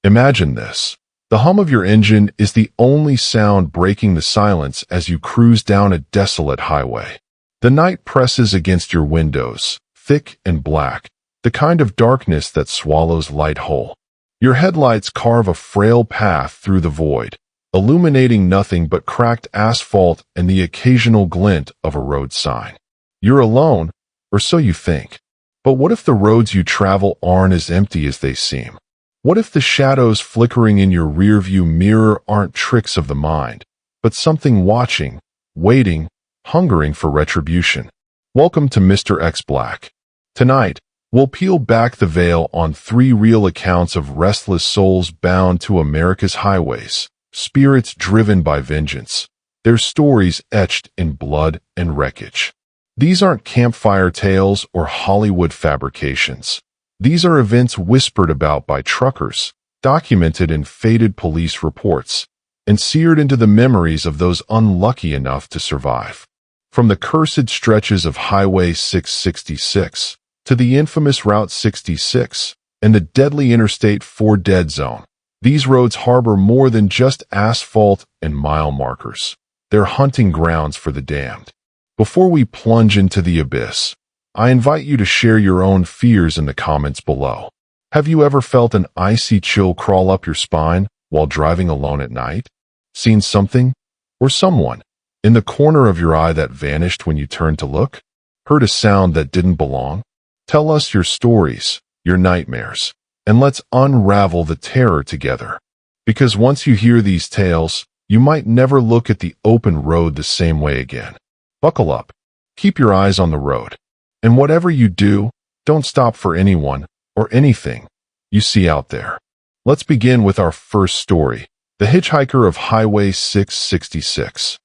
Imagine this. The hum of your engine is the only sound breaking the silence as you cruise down a desolate highway. The night presses against your windows, thick and black, the kind of darkness that swallows light whole. Your headlights carve a frail path through the void, illuminating nothing but cracked asphalt and the occasional glint of a road sign. You're alone, or so you think. But what if the roads you travel aren't as empty as they seem? What if the shadows flickering in your rearview mirror aren't tricks of the mind, but something watching, waiting, hungering for retribution? Welcome to Mr. X Black. Tonight, we'll peel back the veil on 3 real accounts of restless souls bound to America's highways, spirits driven by vengeance, their stories etched in blood and wreckage. These aren't campfire tales or Hollywood fabrications. These are events whispered about by truckers, documented in faded police reports, and seared into the memories of those unlucky enough to survive. From the cursed stretches of Highway 666 to the infamous Route 66 and the deadly Interstate 4 dead zone, these roads harbor more than just asphalt and mile markers. They're hunting grounds for the damned. Before we plunge into the abyss, I invite you to share your own fears in the comments below. Have you ever felt an icy chill crawl up your spine while driving alone at night? Seen something, or someone, in the corner of your eye that vanished when you turned to look? Heard a sound that didn't belong? Tell us your stories, your nightmares, and let's unravel the terror together. Because once you hear these tales, you might never look at the open road the same way again. Buckle up. Keep your eyes on the road. And whatever you do, don't stop for anyone or anything you see out there. Let's begin with our first story, The Hitchhiker of Highway 666.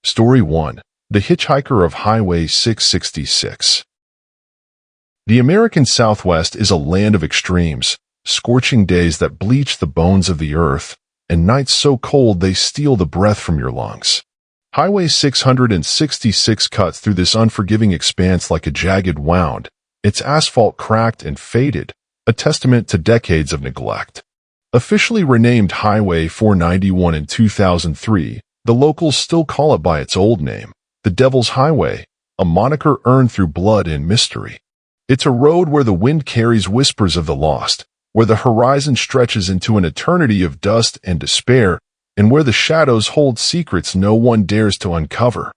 Story 1. The Hitchhiker of Highway 666. The American Southwest is a land of extremes, scorching days that bleach the bones of the earth, and nights so cold they steal the breath from your lungs. Highway 666 cuts through this unforgiving expanse like a jagged wound, its asphalt cracked and faded, a testament to decades of neglect. Officially renamed Highway 491 in 2003, the locals still call it by its old name, the Devil's Highway, a moniker earned through blood and mystery. It's a road where the wind carries whispers of the lost, where the horizon stretches into an eternity of dust and despair, and where the shadows hold secrets no one dares to uncover.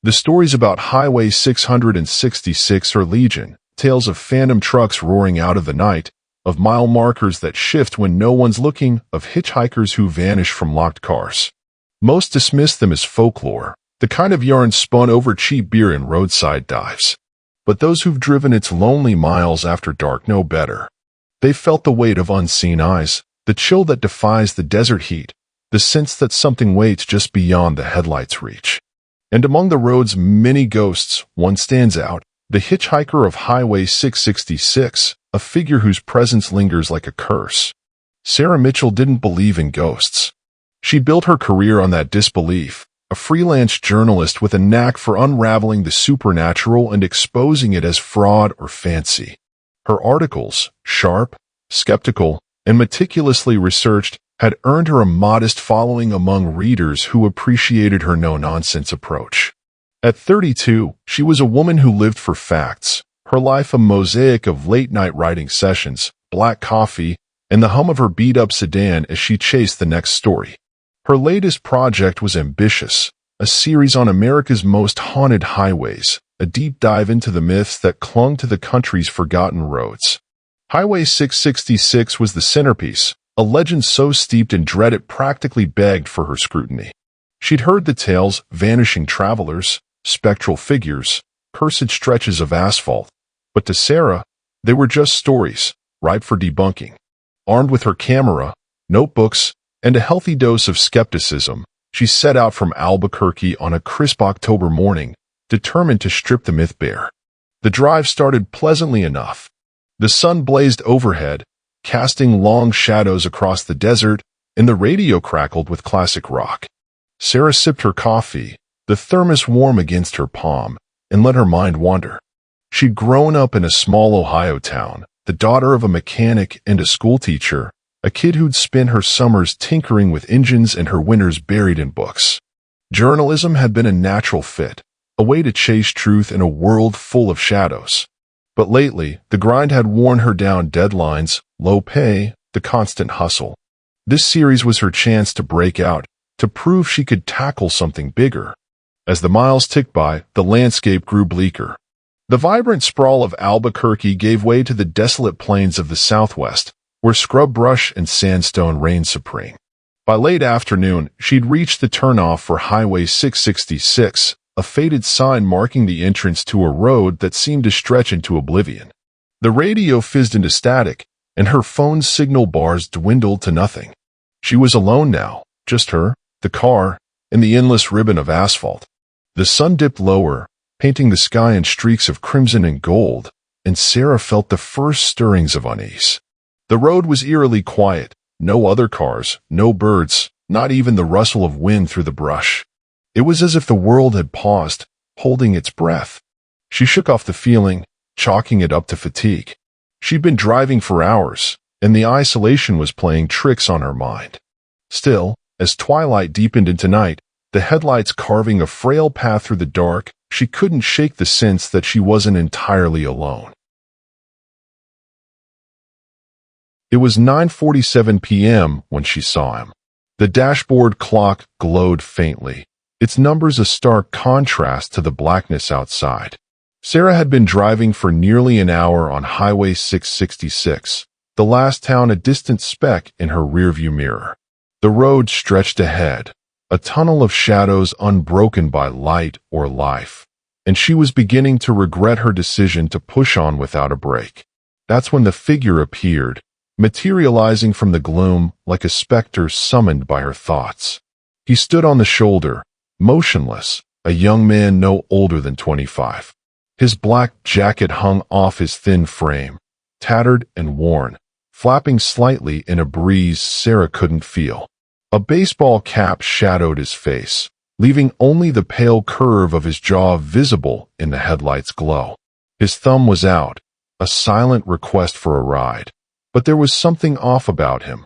The stories about Highway 666 are legion, tales of phantom trucks roaring out of the night, of mile markers that shift when no one's looking, of hitchhikers who vanish from locked cars. Most dismiss them as folklore, the kind of yarn spun over cheap beer and roadside dives. But those who've driven its lonely miles after dark know better. They've felt the weight of unseen eyes, the chill that defies the desert heat, the sense that something waits just beyond the headlights' reach. And among the road's many ghosts, one stands out, the hitchhiker of Highway 666, a figure whose presence lingers like a curse. Sarah Mitchell didn't believe in ghosts. She built her career on that disbelief, a freelance journalist with a knack for unraveling the supernatural and exposing it as fraud or fancy. Her articles, sharp, skeptical, and meticulously researched, had earned her a modest following among readers who appreciated her no-nonsense approach. At 32, she was a woman who lived for facts, her life a mosaic of late-night writing sessions, black coffee, and the hum of her beat-up sedan as she chased the next story. Her latest project was ambitious, a series on America's most haunted highways, a deep dive into the myths that clung to the country's forgotten roads. Highway 666 was the centerpiece, a legend so steeped in dread it practically begged for her scrutiny. She'd heard the tales, vanishing travelers, spectral figures, cursed stretches of asphalt, but to Sarah, they were just stories, ripe for debunking. Armed with her camera, notebooks, and a healthy dose of skepticism, she set out from Albuquerque on a crisp October morning, determined to strip the myth bare. The drive started pleasantly enough. The sun blazed overhead, casting long shadows across the desert, and the radio crackled with classic rock. Sarah sipped her coffee, the thermos warm against her palm, and let her mind wander. She'd grown up in a small Ohio town, the daughter of a mechanic and a schoolteacher, a kid who'd spent her summers tinkering with engines and her winters buried in books. Journalism had been a natural fit, a way to chase truth in a world full of shadows. But lately, the grind had worn her down: deadlines, low pay, the constant hustle. This series was her chance to break out, to prove she could tackle something bigger. As the miles ticked by, the landscape grew bleaker. The vibrant sprawl of Albuquerque gave way to the desolate plains of the Southwest, where scrub brush and sandstone reigned supreme. By late afternoon, she'd reached the turnoff for Highway 666, a faded sign marking the entrance to a road that seemed to stretch into oblivion. The radio fizzed into static, and her phone's signal bars dwindled to nothing. She was alone now, just her, the car, and the endless ribbon of asphalt. The sun dipped lower, painting the sky in streaks of crimson and gold, and Sarah felt the first stirrings of unease. The road was eerily quiet, no other cars, no birds, not even the rustle of wind through the brush. It was as if the world had paused, holding its breath. She shook off the feeling, chalking it up to fatigue. She'd been driving for hours, and the isolation was playing tricks on her mind. Still, as twilight deepened into night, the headlights carving a frail path through the dark, she couldn't shake the sense that she wasn't entirely alone. It was 9:47 p.m. when she saw him. The dashboard clock glowed faintly, its numbers a stark contrast to the blackness outside. Sarah had been driving for nearly an hour on Highway 666, the last town a distant speck in her rearview mirror. The road stretched ahead, a tunnel of shadows unbroken by light or life, and she was beginning to regret her decision to push on without a break. That's when the figure appeared, materializing from the gloom like a specter summoned by her thoughts. He stood on the shoulder, motionless, a young man no older than 25. His black jacket hung off his thin frame, tattered and worn, flapping slightly in a breeze Sarah couldn't feel. A baseball cap shadowed his face, leaving only the pale curve of his jaw visible in the headlights' glow. His thumb was out, a silent request for a ride. But there was something off about him.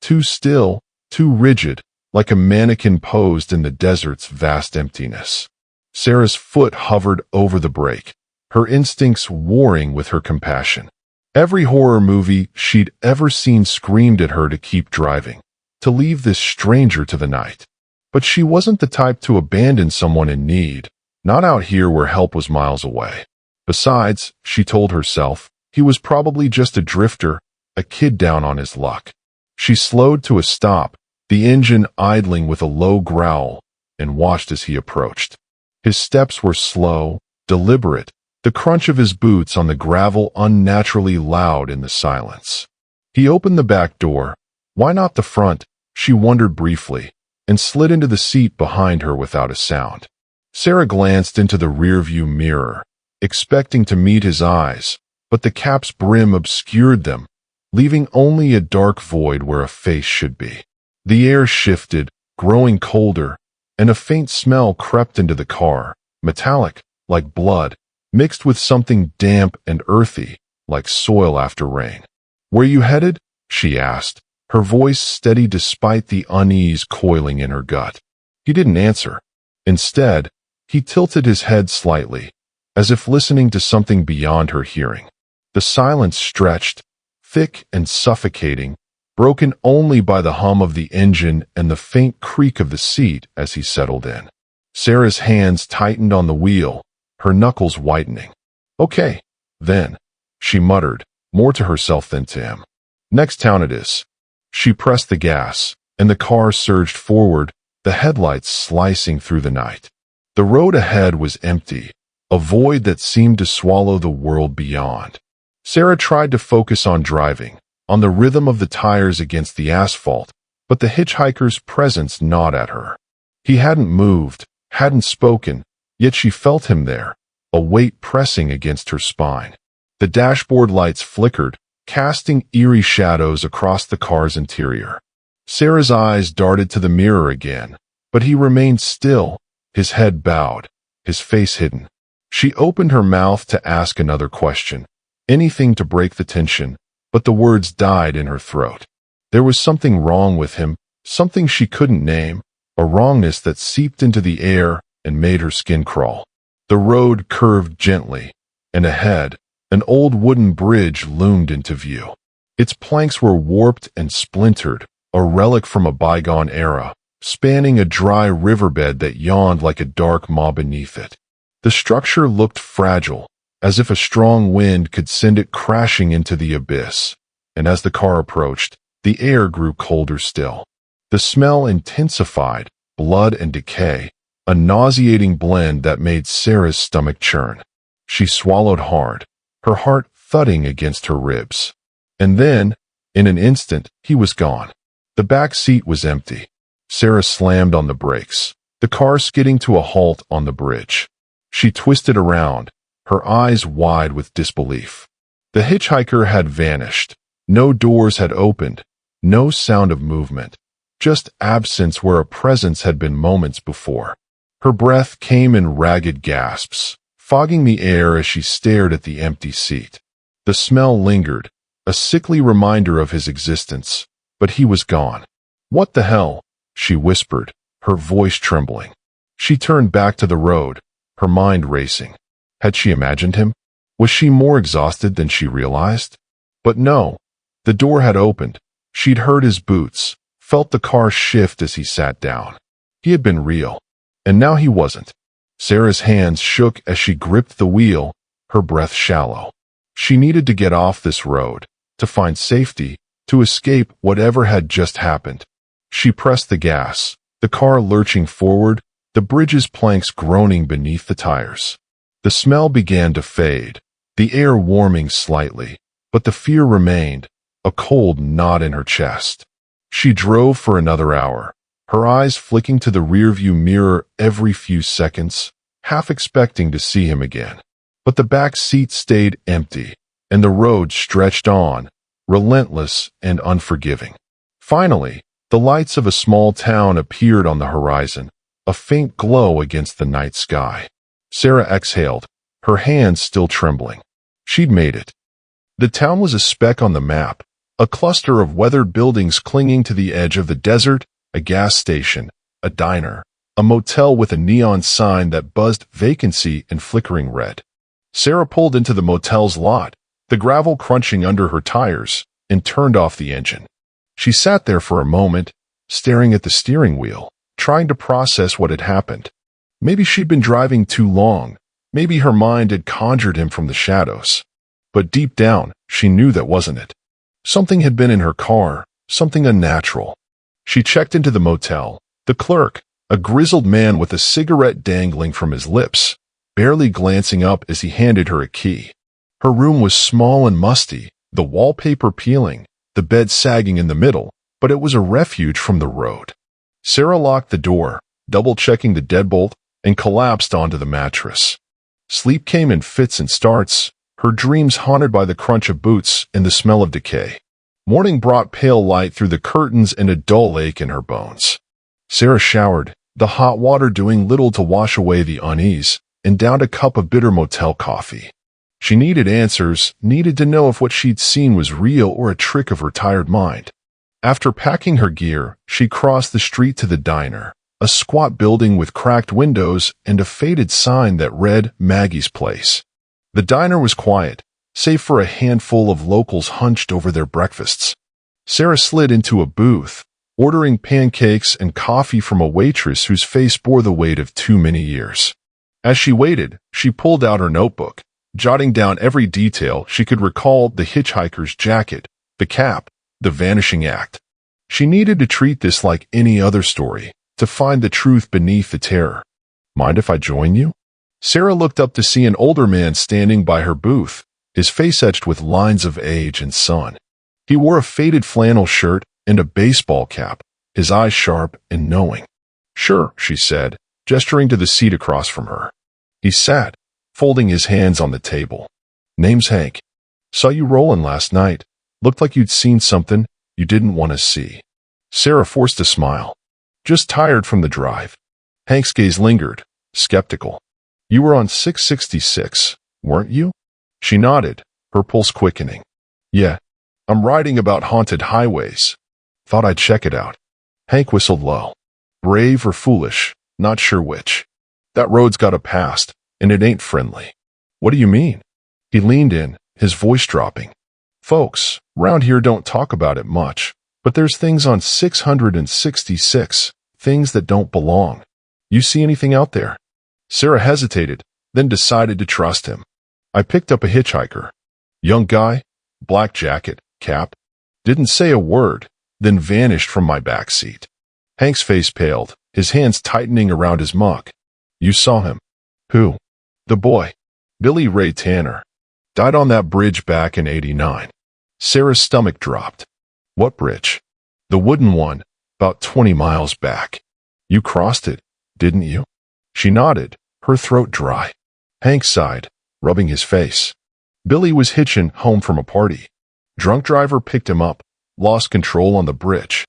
Too still, too rigid, like a mannequin posed in the desert's vast emptiness. Sarah's foot hovered over the brake, her instincts warring with her compassion. Every horror movie she'd ever seen screamed at her to keep driving, to leave this stranger to the night. But she wasn't the type to abandon someone in need, not out here where help was miles away. Besides, she told herself, he was probably just a drifter, a kid down on his luck. She slowed to a stop, the engine idling with a low growl, and watched as he approached. His steps were slow, deliberate, the crunch of his boots on the gravel unnaturally loud in the silence. He opened the back door. Why not the front? She wondered briefly, and slid into the seat behind her without a sound. Sarah glanced into the rearview mirror, expecting to meet his eyes, but the cap's brim obscured them, leaving only a dark void where a face should be. The air shifted, growing colder, and a faint smell crept into the car, metallic, like blood, mixed with something damp and earthy, like soil after rain. "Where you headed?" she asked, her voice steady despite the unease coiling in her gut. He didn't answer. Instead, he tilted his head slightly, as if listening to something beyond her hearing. The silence stretched, thick and suffocating, broken only by the hum of the engine and the faint creak of the seat as he settled in. Sarah's hands tightened on the wheel, her knuckles whitening. "Okay, then," she muttered, more to herself than to him. "Next town it is." She pressed the gas, and the car surged forward, the headlights slicing through the night. The road ahead was empty, a void that seemed to swallow the world beyond. Sarah tried to focus on driving, on the rhythm of the tires against the asphalt, but the hitchhiker's presence gnawed at her. He hadn't moved, hadn't spoken, yet she felt him there, a weight pressing against her spine. The dashboard lights flickered, casting eerie shadows across the car's interior. Sarah's eyes darted to the mirror again, but he remained still, his head bowed, his face hidden. She opened her mouth to ask another question, anything to break the tension, but the words died in her throat. There was something wrong with him, something she couldn't name, a wrongness that seeped into the air and made her skin crawl. The road curved gently, and ahead, an old wooden bridge loomed into view. Its planks were warped and splintered, a relic from a bygone era, spanning a dry riverbed that yawned like a dark maw beneath it. The structure looked fragile, as if a strong wind could send it crashing into the abyss, and as the car approached, the air grew colder still. The smell intensified, blood and decay, a nauseating blend that made Sarah's stomach churn. She swallowed hard, her heart thudding against her ribs. And then, in an instant, he was gone. The back seat was empty. Sarah slammed on the brakes, the car skidding to a halt on the bridge. She twisted around, her eyes wide with disbelief. The hitchhiker had vanished. No doors had opened, no sound of movement, just absence where a presence had been moments before. Her breath came in ragged gasps, fogging the air as she stared at the empty seat. The smell lingered, a sickly reminder of his existence, but he was gone. "What the hell?" she whispered, her voice trembling. She turned back to the road, her mind racing. Had she imagined him? Was she more exhausted than she realized? But no. The door had opened. She'd heard his boots, felt the car shift as he sat down. He had been real, and now he wasn't. Sarah's hands shook as she gripped the wheel, her breath shallow. She needed to get off this road, to find safety, to escape whatever had just happened. She pressed the gas, the car lurching forward, the bridge's planks groaning beneath the tires. The smell began to fade, the air warming slightly, but the fear remained, a cold knot in her chest. She drove for another hour, her eyes flicking to the rearview mirror every few seconds, half expecting to see him again. But the back seat stayed empty, and the road stretched on, relentless and unforgiving. Finally, the lights of a small town appeared on the horizon, a faint glow against the night sky. Sarah exhaled, her hands still trembling. She'd made it. The town was a speck on the map, a cluster of weathered buildings clinging to the edge of the desert, a gas station, a diner, a motel with a neon sign that buzzed vacancy and flickering red. Sarah pulled into the motel's lot, the gravel crunching under her tires, and turned off the engine. She sat there for a moment, staring at the steering wheel, trying to process what had happened. Maybe she'd been driving too long. Maybe her mind had conjured him from the shadows. But deep down, she knew that wasn't it. Something had been in her car, something unnatural. She checked into the motel. The clerk, a grizzled man with a cigarette dangling from his lips, barely glancing up as he handed her a key. Her room was small and musty, the wallpaper peeling, the bed sagging in the middle, but it was a refuge from the road. Sarah locked the door, double-checking the deadbolt, and collapsed onto the mattress. Sleep came in fits and starts, her dreams haunted by the crunch of boots and the smell of decay. Morning brought pale light through the curtains and a dull ache in her bones. Sarah showered, the hot water doing little to wash away the unease, and downed a cup of bitter motel coffee. She needed answers, needed to know if what she'd seen was real or a trick of her tired mind. After packing her gear, she crossed the street to the diner, a squat building with cracked windows and a faded sign that read Maggie's Place. The diner was quiet, save for a handful of locals hunched over their breakfasts. Sarah slid into a booth, ordering pancakes and coffee from a waitress whose face bore the weight of too many years. As she waited, she pulled out her notebook, jotting down every detail she could recall: the hitchhiker's jacket, the cap, the vanishing act. She needed to treat this like any other story, to find the truth beneath the terror. "Mind if I join you?" Sarah looked up to see an older man standing by her booth, his face etched with lines of age and sun. He wore a faded flannel shirt and a baseball cap, his eyes sharp and knowing. "Sure," she said, gesturing to the seat across from her. He sat, folding his hands on the table. "Name's Hank. Saw you rolling last night. Looked like you'd seen something you didn't want to see." Sarah forced a smile. Just tired from the drive. Hank's gaze lingered, skeptical. You were on 666, weren't you? She nodded, her pulse quickening. Yeah, I'm writing about haunted highways. Thought I'd check it out. Hank whistled low. Brave or foolish, not sure which. That road's got a past, and it ain't friendly. What do you mean? He leaned in, his voice dropping. Folks, round here don't talk about it much, but there's things on 666, things that don't belong. You see anything out there? Sarah hesitated, then decided to trust him. I picked up a hitchhiker. Young guy, black jacket, cap. Didn't say a word, then vanished from my back seat. Hank's face paled, his hands tightening around his muck. You saw him. Who? The boy. Billy Ray Tanner. Died on that bridge back in '89. Sarah's stomach dropped. What bridge? The wooden one, about 20 miles back. You crossed it, didn't you? She nodded, her throat dry. Hank sighed, rubbing his face. Billy was hitching home from a party. Drunk driver picked him up, lost control on the bridge.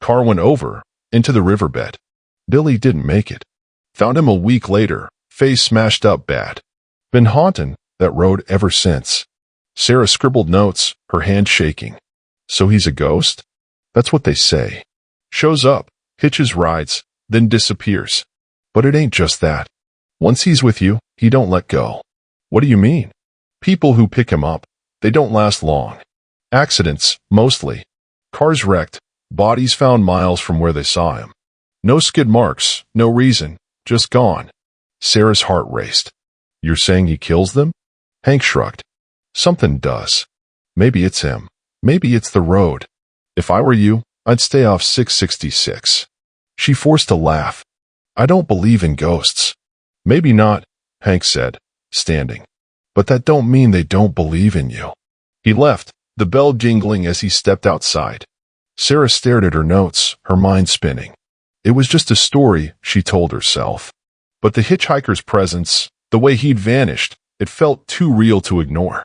Car went over, into the riverbed. Billy didn't make it. Found him a week later, face smashed up bad. Been haunting that road ever since. Sarah scribbled notes, her hand shaking. So he's a ghost? That's what they say. Shows up, hitches rides, then disappears. But it ain't just that. Once he's with you, he don't let go. What do you mean? People who pick him up, they don't last long. Accidents, mostly. Cars wrecked, bodies found miles from where they saw him. No skid marks, no reason, just gone. Sarah's heart raced. You're saying he kills them? Hank shrugged. Something does. Maybe it's him. Maybe it's the road. If I were you, I'd stay off 666. She forced a laugh. I don't believe in ghosts. Maybe not, Hank said, standing. But that don't mean they don't believe in you. He left, the bell jingling as he stepped outside. Sarah stared at her notes, her mind spinning. It was just a story, she told herself. But the hitchhiker's presence, the way he'd vanished, it felt too real to ignore.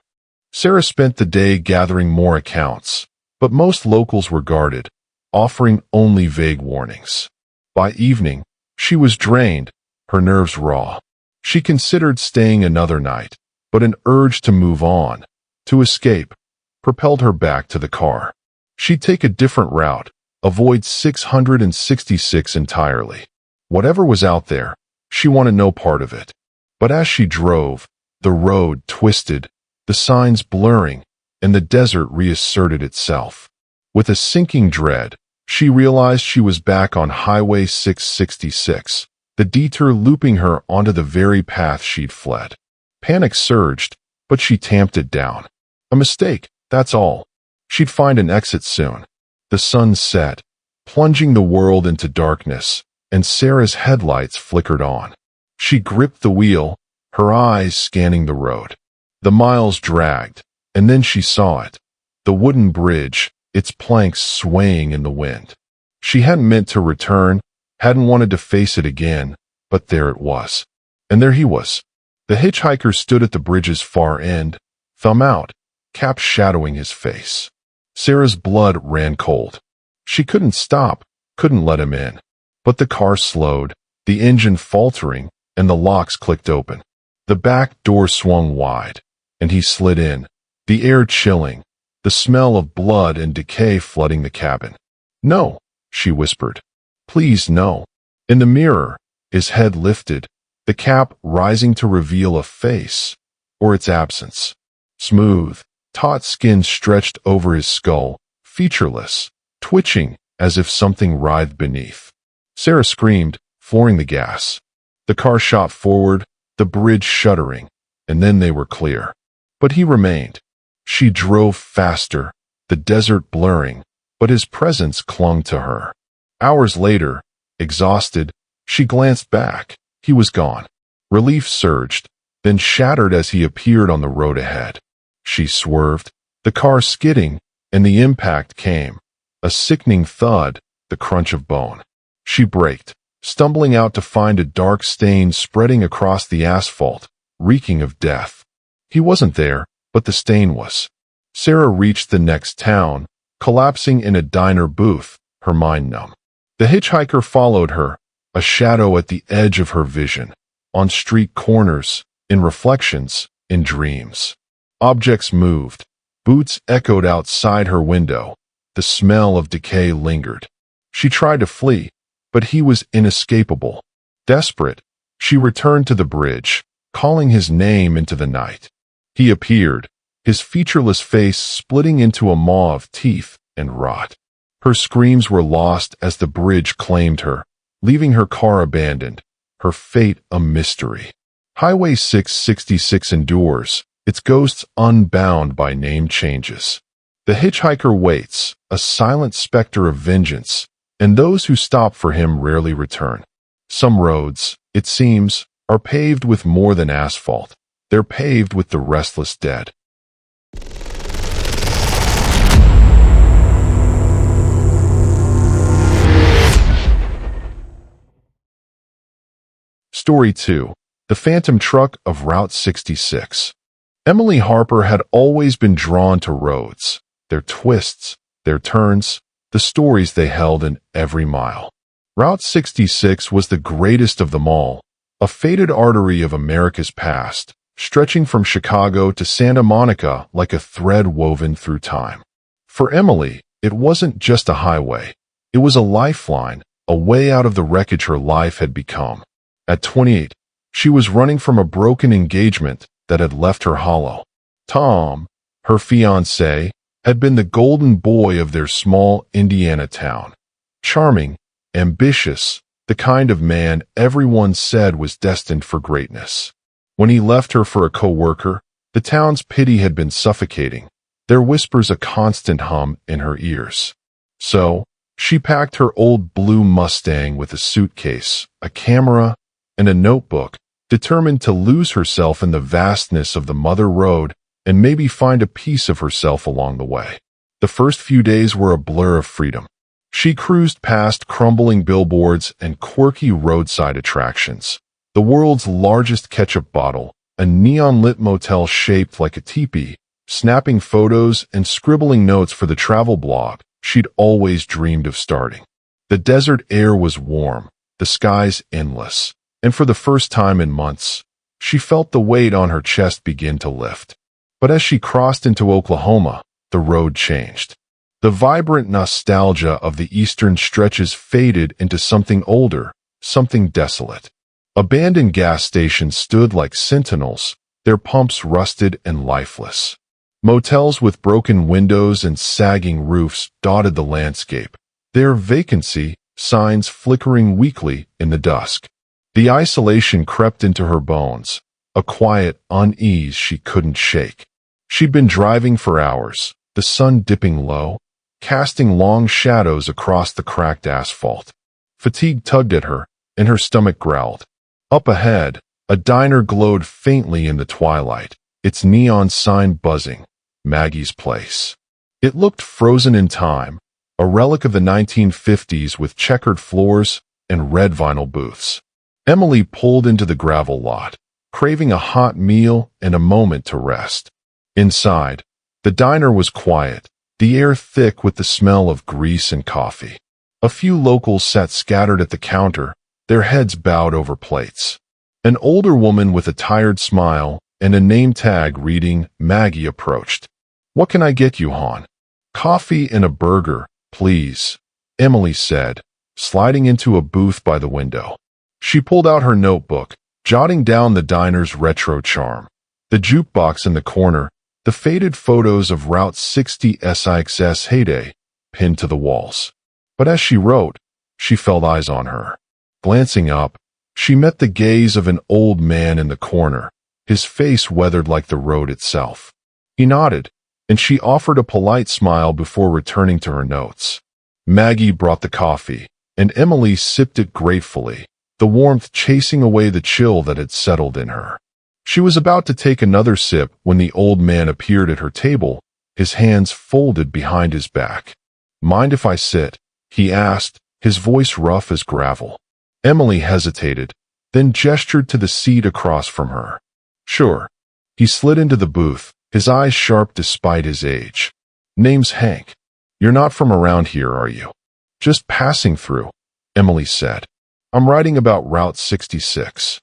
Sarah spent the day gathering more accounts, but most locals were guarded, offering only vague warnings. By evening, she was drained, her nerves raw. She considered staying another night, but an urge to move on, to escape, propelled her back to the car. She'd take a different route, avoid 666 entirely. Whatever was out there, she wanted no part of it. But as she drove, the road twisted, the signs blurring, and the desert reasserted itself. With a sinking dread, she realized she was back on Highway 666, the detour looping her onto the very path she'd fled. Panic surged, but she tamped it down. A mistake, that's all. She'd find an exit soon. The sun set, plunging the world into darkness, and Sarah's headlights flickered on. She gripped the wheel, her eyes scanning the road. The miles dragged, and then she saw it. The wooden bridge, its planks swaying in the wind. She hadn't meant to return, hadn't wanted to face it again, but there it was. And there he was. The hitchhiker stood at the bridge's far end, thumb out, cap shadowing his face. Sarah's blood ran cold. She couldn't stop, couldn't let him in. But the car slowed, the engine faltering, and the locks clicked open. The back door swung wide, and he slid in, the air chilling, the smell of blood and decay flooding the cabin. No, she whispered. Please, no. In the mirror, his head lifted, the cap rising to reveal a face, or its absence. Smooth, taut skin stretched over his skull, featureless, twitching as if something writhed beneath. Sarah screamed, flooring the gas. The car shot forward, the bridge shuddering, and then they were clear. But he remained. She drove faster, the desert blurring, but his presence clung to her. Hours later, exhausted, she glanced back. He was gone. Relief surged, then shattered as he appeared on the road ahead. She swerved, the car skidding, and the impact came. A sickening thud, the crunch of bone. She braked, stumbling out to find a dark stain spreading across the asphalt, reeking of death. He wasn't there, but the stain was. Sarah reached the next town, collapsing in a diner booth, her mind numb. The hitchhiker followed her, a shadow at the edge of her vision, on street corners, in reflections, in dreams. Objects moved. Boots echoed outside her window. The smell of decay lingered. She tried to flee, but he was inescapable. Desperate, she returned to the bridge, calling his name into the night. He appeared, his featureless face splitting into a maw of teeth and rot. Her screams were lost as the bridge claimed her, leaving her car abandoned, her fate a mystery. Highway 666 endures, its ghosts unbound by name changes. The hitchhiker waits, a silent specter of vengeance, and those who stop for him rarely return. Some roads, it seems, are paved with more than asphalt. They're paved with the restless dead. Story 2. The Phantom Truck of Route 66. Emily Harper had always been drawn to roads, their twists, their turns, the stories they held in every mile. Route 66 was the greatest of them all, a faded artery of America's past, stretching from Chicago to Santa Monica like a thread woven through time. For Emily, it wasn't just a highway. It was a lifeline, a way out of the wreckage her life had become. At 28, she was running from a broken engagement that had left her hollow. Tom, her fiancé, had been the golden boy of their small Indiana town. Charming, ambitious, the kind of man everyone said was destined for greatness. When he left her for a co-worker, the town's pity had been suffocating, their whispers a constant hum in her ears. So, she packed her old blue Mustang with a suitcase, a camera, and a notebook, determined to lose herself in the vastness of the Mother Road and maybe find a piece of herself along the way. The first few days were a blur of freedom. She cruised past crumbling billboards and quirky roadside attractions. The world's largest ketchup bottle, a neon-lit motel shaped like a teepee, snapping photos and scribbling notes for the travel blog she'd always dreamed of starting. The desert air was warm, the skies endless, and for the first time in months, she felt the weight on her chest begin to lift. But as she crossed into Oklahoma, the road changed. The vibrant nostalgia of the eastern stretches faded into something older, something desolate. Abandoned gas stations stood like sentinels, their pumps rusted and lifeless. Motels with broken windows and sagging roofs dotted the landscape, their vacancy signs flickering weakly in the dusk. The isolation crept into her bones, a quiet unease she couldn't shake. She'd been driving for hours, the sun dipping low, casting long shadows across the cracked asphalt. Fatigue tugged at her, and her stomach growled. Up ahead, a diner glowed faintly in the twilight, its neon sign buzzing, Maggie's Place. It looked frozen in time, a relic of the 1950s with checkered floors and red vinyl booths. Emily pulled into the gravel lot, craving a hot meal and a moment to rest. Inside, the diner was quiet, the air thick with the smell of grease and coffee. A few locals sat scattered at the counter, their heads bowed over plates. An older woman with a tired smile and a name tag reading Maggie approached. "What can I get you, hon?" "Coffee and a burger, please," Emily said, sliding into a booth by the window. She pulled out her notebook, jotting down the diner's retro charm. The jukebox in the corner, the faded photos of Route 66's heyday, pinned to the walls. But as she wrote, she felt eyes on her. Glancing up, she met the gaze of an old man in the corner, his face weathered like the road itself. He nodded, and she offered a polite smile before returning to her notes. Maggie brought the coffee, and Emily sipped it gratefully, the warmth chasing away the chill that had settled in her. She was about to take another sip when the old man appeared at her table, his hands folded behind his back. "Mind if I sit?" he asked, his voice rough as gravel. Emily hesitated, then gestured to the seat across from her. "Sure." He slid into the booth, his eyes sharp despite his age. "Name's Hank. You're not from around here, are you?" "Just passing through," Emily said. I'm writing about Route 66.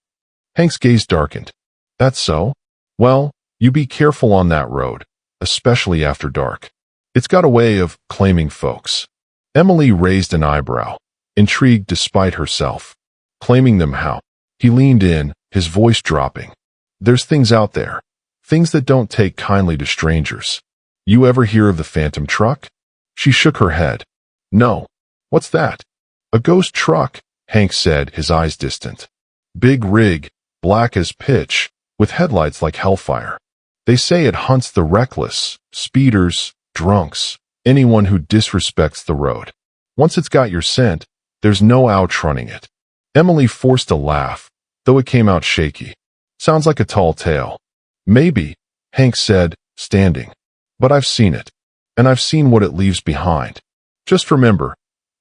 Hank's gaze darkened. That's so? Well, you be careful on that road, especially after dark. It's got a way of claiming folks. Emily raised an eyebrow, intrigued despite herself. Claiming them how? He leaned in, his voice dropping. There's things out there. Things that don't take kindly to strangers. You ever hear of the phantom truck? She shook her head. No. What's that? A ghost truck, Hank said, his eyes distant. Big rig, black as pitch, with headlights like hellfire. They say it hunts the reckless, speeders, drunks, anyone who disrespects the road. Once it's got your scent, there's no outrunning it. Emily forced a laugh, though it came out shaky. Sounds like a tall tale. Maybe, Hank said, standing. But I've seen it. And I've seen what it leaves behind. Just remember,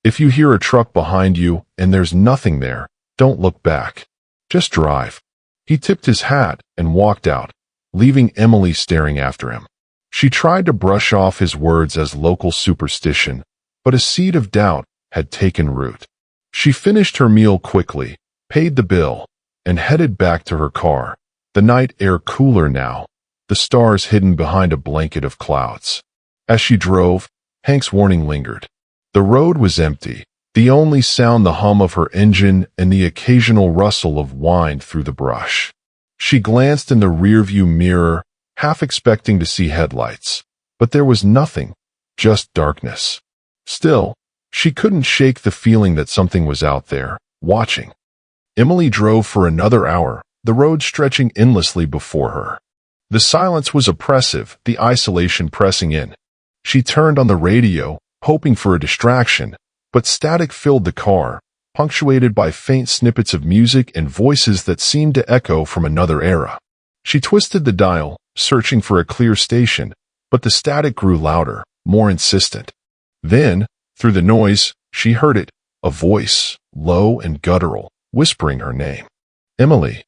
if you hear a truck behind you and there's nothing there, don't look back. Just drive. He tipped his hat and walked out, leaving Emily staring after him. She tried to brush off his words as local superstition, but a seed of doubt had taken root. She finished her meal quickly, paid the bill, and headed back to her car, the night air cooler now, the stars hidden behind a blanket of clouds. As she drove, Hank's warning lingered. The road was empty, the only sound the hum of her engine and the occasional rustle of wind through the brush. She glanced in the rearview mirror, half expecting to see headlights, but there was nothing, just darkness. Still, she couldn't shake the feeling that something was out there, watching. Emily drove for another hour, the road stretching endlessly before her. The silence was oppressive, the isolation pressing in. She turned on the radio, hoping for a distraction, but static filled the car, punctuated by faint snippets of music and voices that seemed to echo from another era. She twisted the dial, searching for a clear station, but the static grew louder, more insistent. Then, through the noise, she heard it, a voice, low and guttural, whispering her name. Emily.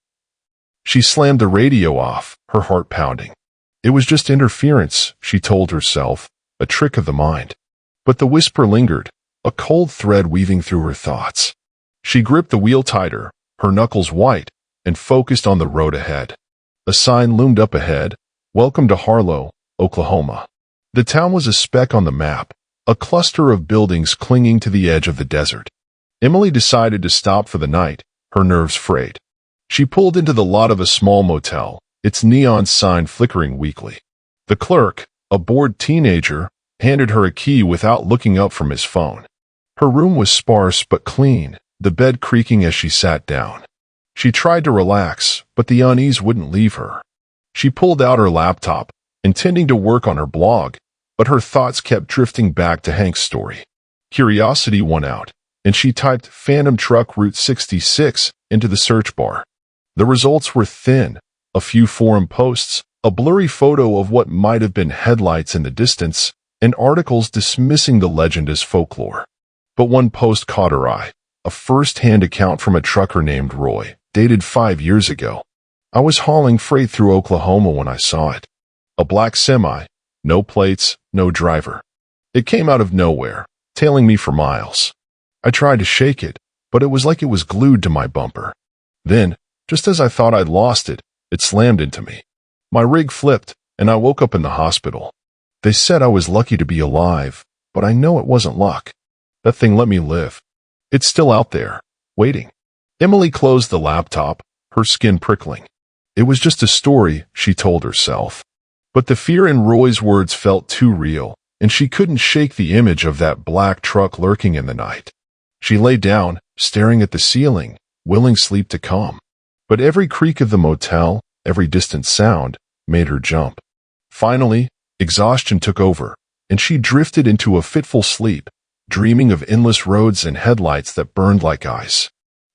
She slammed the radio off, her heart pounding. It was just interference, she told herself, a trick of the mind. But the whisper lingered, a cold thread weaving through her thoughts. She gripped the wheel tighter, her knuckles white, and focused on the road ahead. A sign loomed up ahead, "Welcome to Harlow, Oklahoma." The town was a speck on the map, a cluster of buildings clinging to the edge of the desert. Emily decided to stop for the night, her nerves frayed. She pulled into the lot of a small motel, its neon sign flickering weakly. The clerk, a bored teenager, handed her a key without looking up from his phone. Her room was sparse but clean, the bed creaking as she sat down. She tried to relax, but the unease wouldn't leave her. She pulled out her laptop, intending to work on her blog, but her thoughts kept drifting back to Hank's story. Curiosity won out, and she typed Phantom Truck Route 66 into the search bar. The results were thin, a few forum posts, a blurry photo of what might have been headlights in the distance, and articles dismissing the legend as folklore. But one post caught her eye, a first-hand account from a trucker named Roy, dated 5 years ago. "I was hauling freight through Oklahoma when I saw it. A black semi, no plates, no driver. It came out of nowhere, tailing me for miles. I tried to shake it, but it was like it was glued to my bumper. Then, just as I thought I'd lost it, it slammed into me. My rig flipped, and I woke up in the hospital. They said I was lucky to be alive, but I know it wasn't luck. That thing let me live. It's still out there, waiting." Emily closed the laptop, her skin prickling. It was just a story, she told herself. But the fear in Roy's words felt too real, and she couldn't shake the image of that black truck lurking in the night. She lay down, staring at the ceiling, willing sleep to come. But every creak of the motel, every distant sound, made her jump. Finally, exhaustion took over, and she drifted into a fitful sleep, dreaming of endless roads and headlights that burned like ice.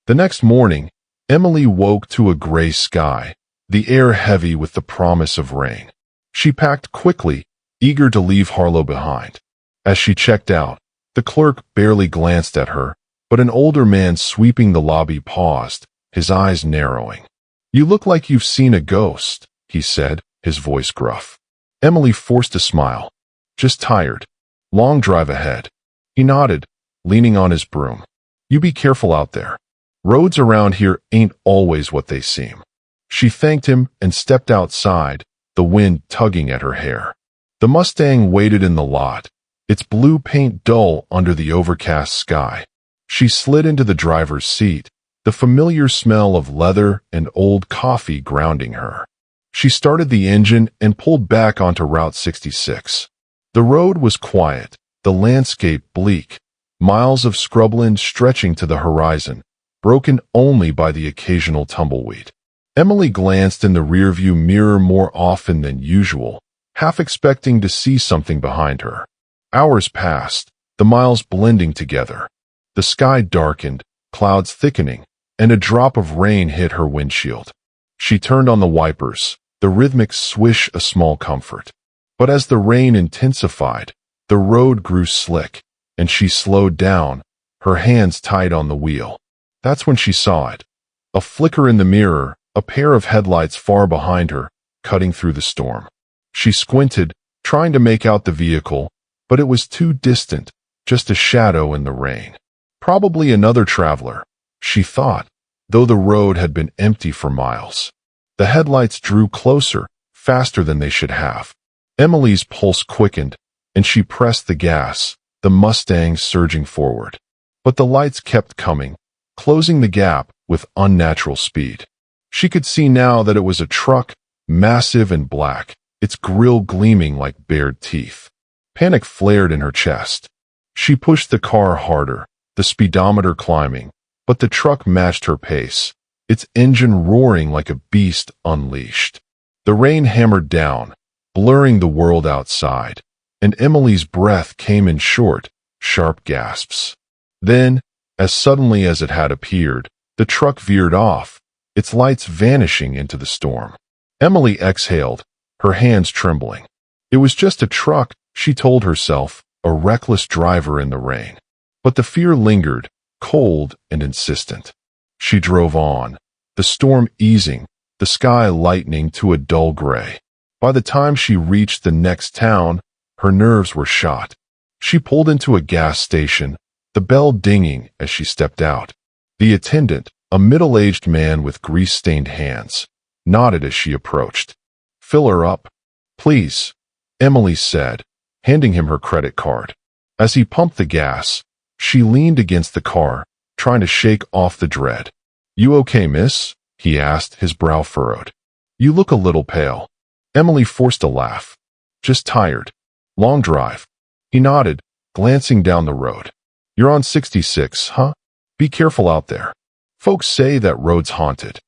The next morning, Emily woke to a gray sky, the air heavy with the promise of rain. She packed quickly, eager to leave Harlow behind. As she checked out, the clerk barely glanced at her, but an older man sweeping the lobby paused, his eyes narrowing. "You look like you've seen a ghost," he said, his voice gruff. Emily forced a smile. "Just tired. Long drive ahead." He nodded, leaning on his broom. You be careful out there. Roads around here ain't always what they seem." She thanked him and stepped outside, the wind tugging at her hair. The Mustang waited in the lot, its blue paint dull under the overcast sky. She slid into the driver's seat, the familiar smell of leather and old coffee grounding her. She started the engine and pulled back onto Route 66. The road was quiet, the landscape bleak, miles of scrubland stretching to the horizon, broken only by the occasional tumbleweed. Emily glanced in the rearview mirror more often than usual, half expecting to see something behind her. Hours passed, the miles blending together. The sky darkened, clouds thickening, and a drop of rain hit her windshield. She turned on the wipers, the rhythmic swish a small comfort. But as the rain intensified, the road grew slick, and she slowed down, her hands tight on the wheel. That's when she saw it. A flicker in the mirror, a pair of headlights far behind her, cutting through the storm. She squinted, trying to make out the vehicle, but it was too distant, just a shadow in the rain. Probably another traveler, she thought, though the road had been empty for miles. The headlights drew closer, faster than they should have. Emily's pulse quickened, and she pressed the gas, the Mustang surging forward. But the lights kept coming, closing the gap with unnatural speed. She could see now that it was a truck, massive and black, its grille gleaming like bared teeth. Panic flared in her chest. She pushed the car harder, the speedometer climbing, but the truck matched her pace, its engine roaring like a beast unleashed. The rain hammered down, blurring the world outside, and Emily's breath came in short, sharp gasps. Then, as suddenly as it had appeared, the truck veered off, its lights vanishing into the storm. Emily exhaled, her hands trembling. It was just a truck, she told herself, a reckless driver in the rain. But the fear lingered, cold and insistent. She drove on, the storm easing, the sky lightening to a dull gray. By the time she reached the next town, her nerves were shot. She pulled into a gas station, the bell dinging as she stepped out. The attendant, a middle-aged man with grease-stained hands, nodded as she approached. "Fill her up, please," Emily said, handing him her credit card. As he pumped the gas, she leaned against the car, trying to shake off the dread. "You okay, miss?" he asked, his brow furrowed. "You look a little pale." Emily forced a laugh. "Just tired. Long drive." He nodded, glancing down the road. "You're on 66, huh? Be careful out there. Folks say that road's haunted."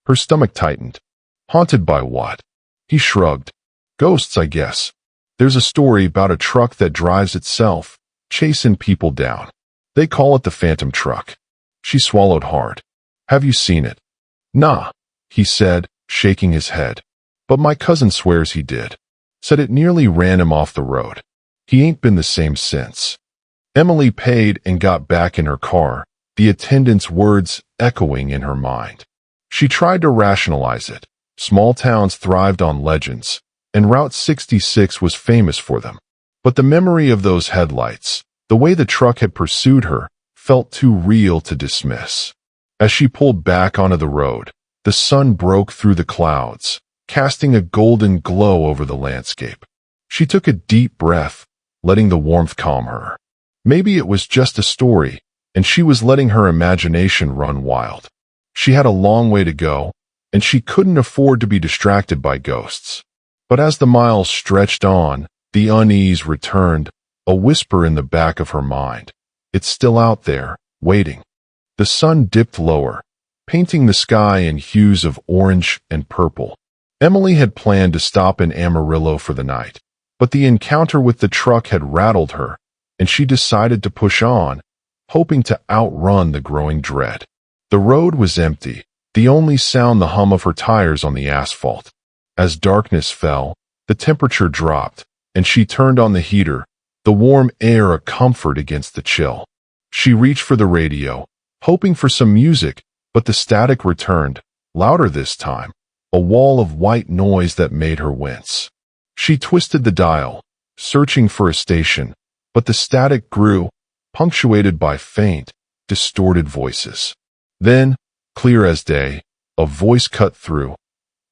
Her stomach tightened. Haunted by what? He shrugged. "Ghosts, I guess. There's a story about a truck that drives itself, chasing people down. They call it the Phantom Truck." She swallowed hard. "Have you seen it?" "Nah," he said, shaking his head. "But my cousin swears he did. Said it nearly ran him off the road. He ain't been the same since." Emily paid and got back in her car, the attendant's words echoing in her mind. She tried to rationalize it. Small towns thrived on legends, and Route 66 was famous for them. But the memory of those headlights, the way the truck had pursued her, felt too real to dismiss. As she pulled back onto the road, the sun broke through the clouds, casting a golden glow over the landscape. She took a deep breath, letting the warmth calm her. Maybe it was just a story, and she was letting her imagination run wild. She had a long way to go, and she couldn't afford to be distracted by ghosts. But as the miles stretched on, the unease returned, a whisper in the back of her mind. It's still out there, waiting. The sun dipped lower, painting the sky in hues of orange and purple. Emily had planned to stop in Amarillo for the night, but the encounter with the truck had rattled her, and she decided to push on, hoping to outrun the growing dread. The road was empty, the only sound the hum of her tires on the asphalt. As darkness fell, the temperature dropped, and she turned on the heater, the warm air a comfort against the chill. She reached for the radio, hoping for some music, but the static returned, louder this time, a wall of white noise that made her wince. She twisted the dial, searching for a station, but the static grew, punctuated by faint, distorted voices. Then, clear as day, a voice cut through.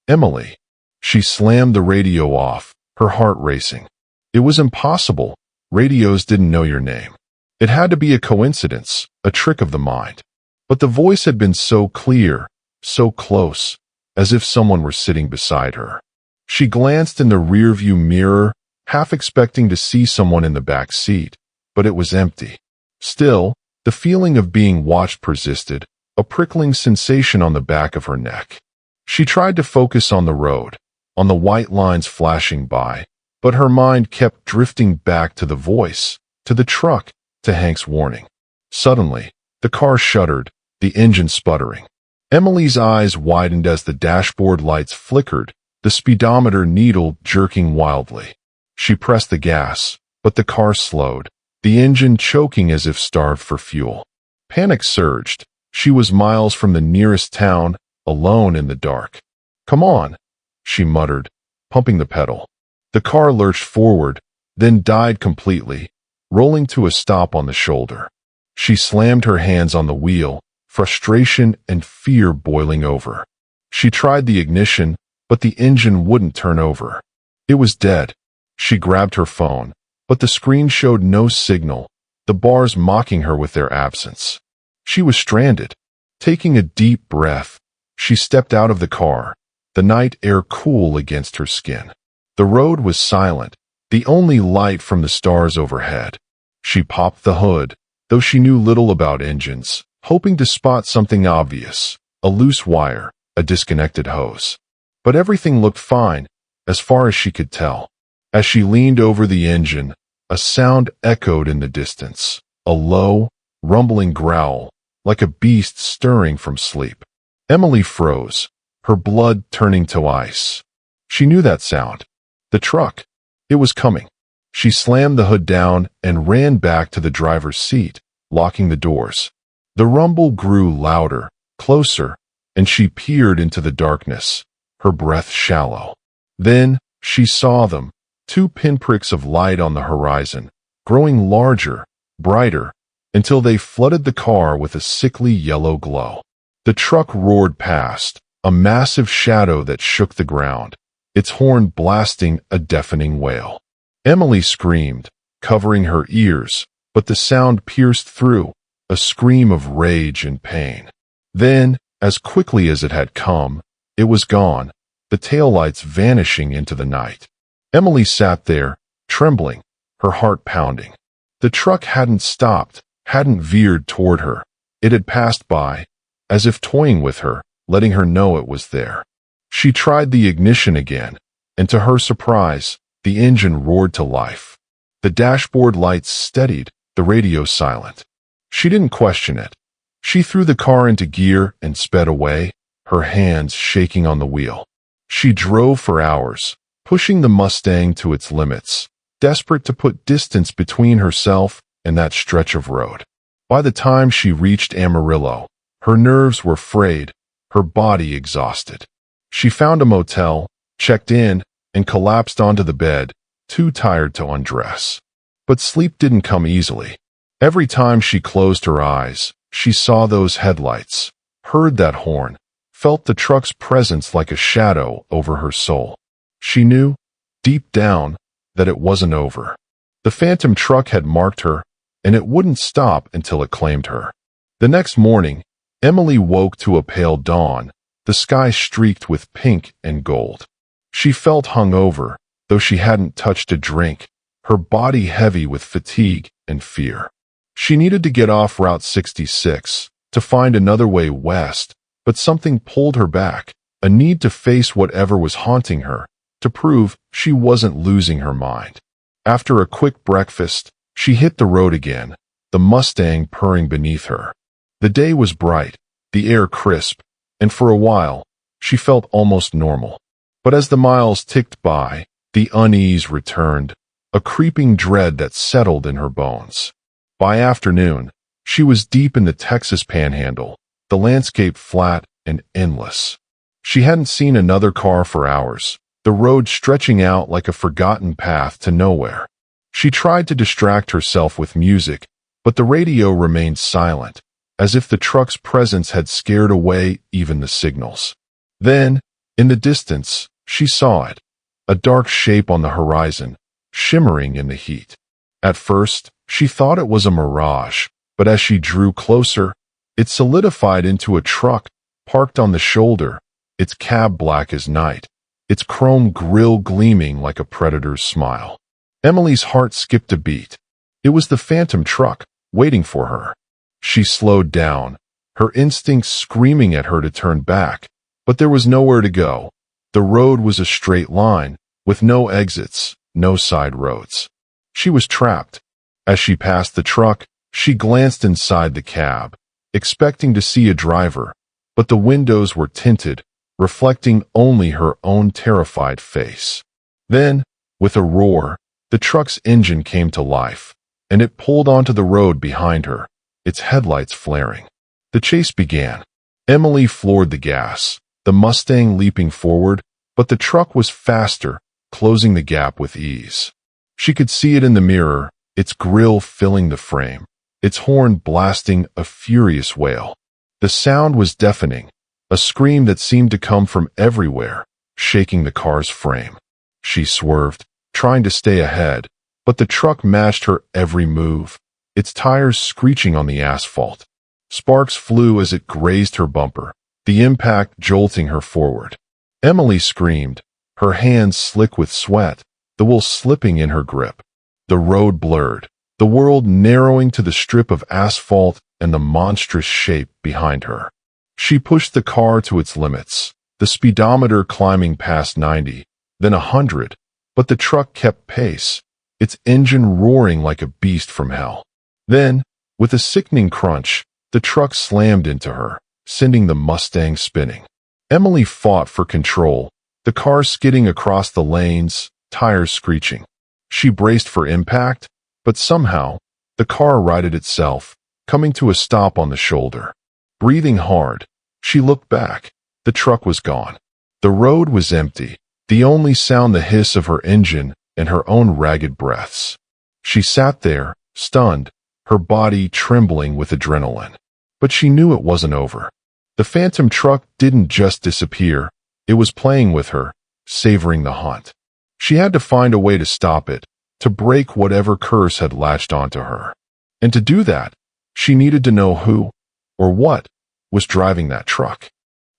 "Emily." She slammed the radio off, her heart racing. It was impossible. Radios didn't know your name. It had to be a coincidence, a trick of the mind. But the voice had been so clear, so close, as if someone were sitting beside her. She glanced in the rearview mirror, half expecting to see someone in the back seat, but it was empty. Still, the feeling of being watched persisted, a prickling sensation on the back of her neck. She tried to focus on the road, on the white lines flashing by, but her mind kept drifting back to the voice, to the truck, to Hank's warning. Suddenly, the car shuddered, the engine sputtering. Emily's eyes widened as the dashboard lights flickered, the speedometer needle jerking wildly. She pressed the gas, but the car slowed, the engine choking as if starved for fuel. Panic surged. She was miles from the nearest town, alone in the dark. "Come on," she muttered, pumping the pedal. The car lurched forward, then died completely, rolling to a stop on the shoulder. She slammed her hands on the wheel, frustration and fear boiling over. She tried the ignition, but the engine wouldn't turn over. It was dead. She grabbed her phone, but the screen showed no signal, the bars mocking her with their absence. She was stranded. Taking a deep breath, she stepped out of the car, the night air cool against her skin. The road was silent, the only light from the stars overhead. She popped the hood, though she knew little about engines, hoping to spot something obvious, a loose wire, a disconnected hose. But everything looked fine, as far as she could tell. As she leaned over the engine, a sound echoed in the distance, a low, rumbling growl, like a beast stirring from sleep. Emily froze, her blood turning to ice. She knew that sound. The truck. It was coming. She slammed the hood down and ran back to the driver's seat, locking the doors. The rumble grew louder, closer, and she peered into the darkness, her breath shallow. Then, she saw them, two pinpricks of light on the horizon, growing larger, brighter, until they flooded the car with a sickly yellow glow. The truck roared past, a massive shadow that shook the ground, its horn blasting a deafening wail. Emily screamed, covering her ears, but the sound pierced through, a scream of rage and pain. Then, as quickly as it had come, it was gone, the taillights vanishing into the night. Emily sat there, trembling, her heart pounding. The truck hadn't stopped, hadn't veered toward her. It had passed by, as if toying with her, letting her know it was there. She tried the ignition again, and to her surprise, the engine roared to life. The dashboard lights steadied, the radio silent. She didn't question it. She threw the car into gear and sped away, her hands shaking on the wheel. She drove for hours, pushing the Mustang to its limits, desperate to put distance between herself and that stretch of road. By the time she reached Amarillo, her nerves were frayed, her body exhausted. She found a motel, checked in, and collapsed onto the bed, too tired to undress. But sleep didn't come easily. Every time she closed her eyes, she saw those headlights, heard that horn, felt the truck's presence like a shadow over her soul. She knew, deep down, that it wasn't over. The phantom truck had marked her, and it wouldn't stop until it claimed her. The next morning, Emily woke to a pale dawn, the sky streaked with pink and gold. She felt hungover, though she hadn't touched a drink, her body heavy with fatigue and fear. She needed to get off Route 66, to find another way west, but something pulled her back, a need to face whatever was haunting her, to prove she wasn't losing her mind. After a quick breakfast, she hit the road again, the Mustang purring beneath her. The day was bright, the air crisp, and for a while, she felt almost normal. But as the miles ticked by, the unease returned, a creeping dread that settled in her bones. By afternoon, she was deep in the Texas panhandle, the landscape flat and endless. She hadn't seen another car for hours, the road stretching out like a forgotten path to nowhere. She tried to distract herself with music, but the radio remained silent, as if the truck's presence had scared away even the signals. Then, in the distance, she saw it, a dark shape on the horizon, shimmering in the heat. At first, she thought it was a mirage, but as she drew closer, it solidified into a truck parked on the shoulder, its cab black as night, its chrome grille gleaming like a predator's smile. Emily's heart skipped a beat. It was the phantom truck, waiting for her. She slowed down, her instincts screaming at her to turn back, but there was nowhere to go. The road was a straight line, with no exits, no side roads. She was trapped. As she passed the truck, she glanced inside the cab, expecting to see a driver, but the windows were tinted, reflecting only her own terrified face. Then, with a roar, the truck's engine came to life, and it pulled onto the road behind her, its headlights flaring. The chase began. Emily floored the gas, the Mustang leaping forward, but the truck was faster, closing the gap with ease. She could see it in the mirror, its grille filling the frame, its horn blasting a furious wail. The sound was deafening, a scream that seemed to come from everywhere, shaking the car's frame. She swerved, trying to stay ahead, but the truck matched her every move, its tires screeching on the asphalt. Sparks flew as it grazed her bumper, the impact jolting her forward. Emily screamed, her hands slick with sweat, the wool slipping in her grip. The road blurred, the world narrowing to the strip of asphalt and the monstrous shape behind her. She pushed the car to its limits, the speedometer climbing past 90, then 100, but the truck kept pace, its engine roaring like a beast from hell. Then, with a sickening crunch, the truck slammed into her, sending the Mustang spinning. Emily fought for control, the car skidding across the lanes, tires screeching. She braced for impact, but somehow, the car righted itself, coming to a stop on the shoulder. Breathing hard, she looked back. The truck was gone. The road was empty, the only sound the hiss of her engine and her own ragged breaths. She sat there, stunned, her body trembling with adrenaline. But she knew it wasn't over. The phantom truck didn't just disappear, it was playing with her, savoring the hunt. She had to find a way to stop it, to break whatever curse had latched onto her. And to do that, she needed to know who, or what, was driving that truck.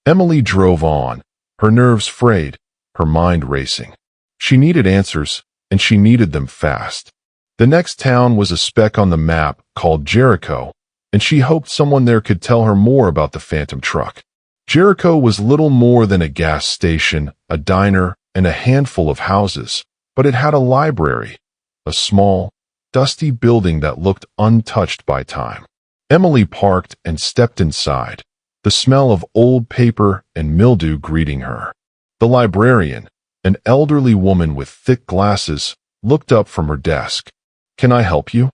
Emily drove on, her nerves frayed, her mind racing. She needed answers, and she needed them fast. The next town was a speck on the map called Jericho, and she hoped someone there could tell her more about the phantom truck. Jericho was little more than a gas station, a diner, and a handful of houses, but it had a library, a small, dusty building that looked untouched by time. Emily parked and stepped inside, the smell of old paper and mildew greeting her. The librarian, an elderly woman with thick glasses, looked up from her desk. "Can I help you?"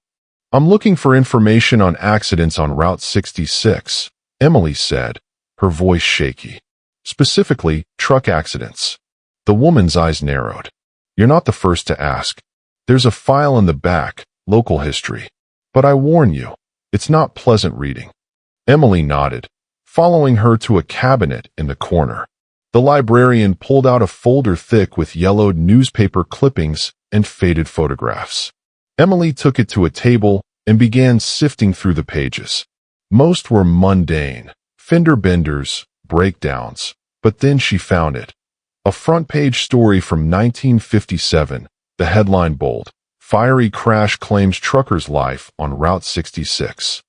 "I'm looking for information on accidents on Route 66, Emily said, her voice shaky. "Specifically, truck accidents." The woman's eyes narrowed. "You're not the first to ask. There's a file in the back, local history. But I warn you, it's not pleasant reading." Emily nodded, following her to a cabinet in the corner. The librarian pulled out a folder thick with yellowed newspaper clippings and faded photographs. Emily took it to a table and began sifting through the pages. Most were mundane, fender benders, breakdowns, but then she found it. A front-page story from 1957, the headline bold, "Fiery Crash Claims Trucker's Life on Route 66."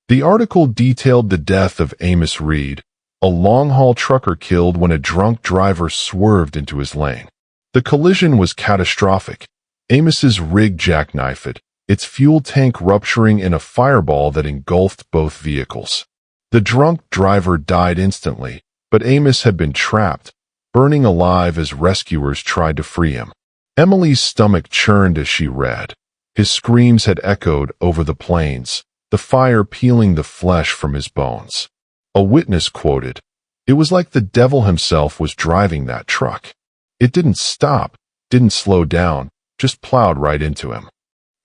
The article detailed the death of Amos Reed, a long-haul trucker killed when a drunk driver swerved into his lane. The collision was catastrophic. Amos's rig jackknifed, its fuel tank rupturing in a fireball that engulfed both vehicles. The drunk driver died instantly, but Amos had been trapped, burning alive as rescuers tried to free him. Emily's stomach churned as she read. His screams had echoed over the plains, the fire peeling the flesh from his bones. A witness quoted, "It was like the devil himself was driving that truck. It didn't stop, didn't slow down, just plowed right into him."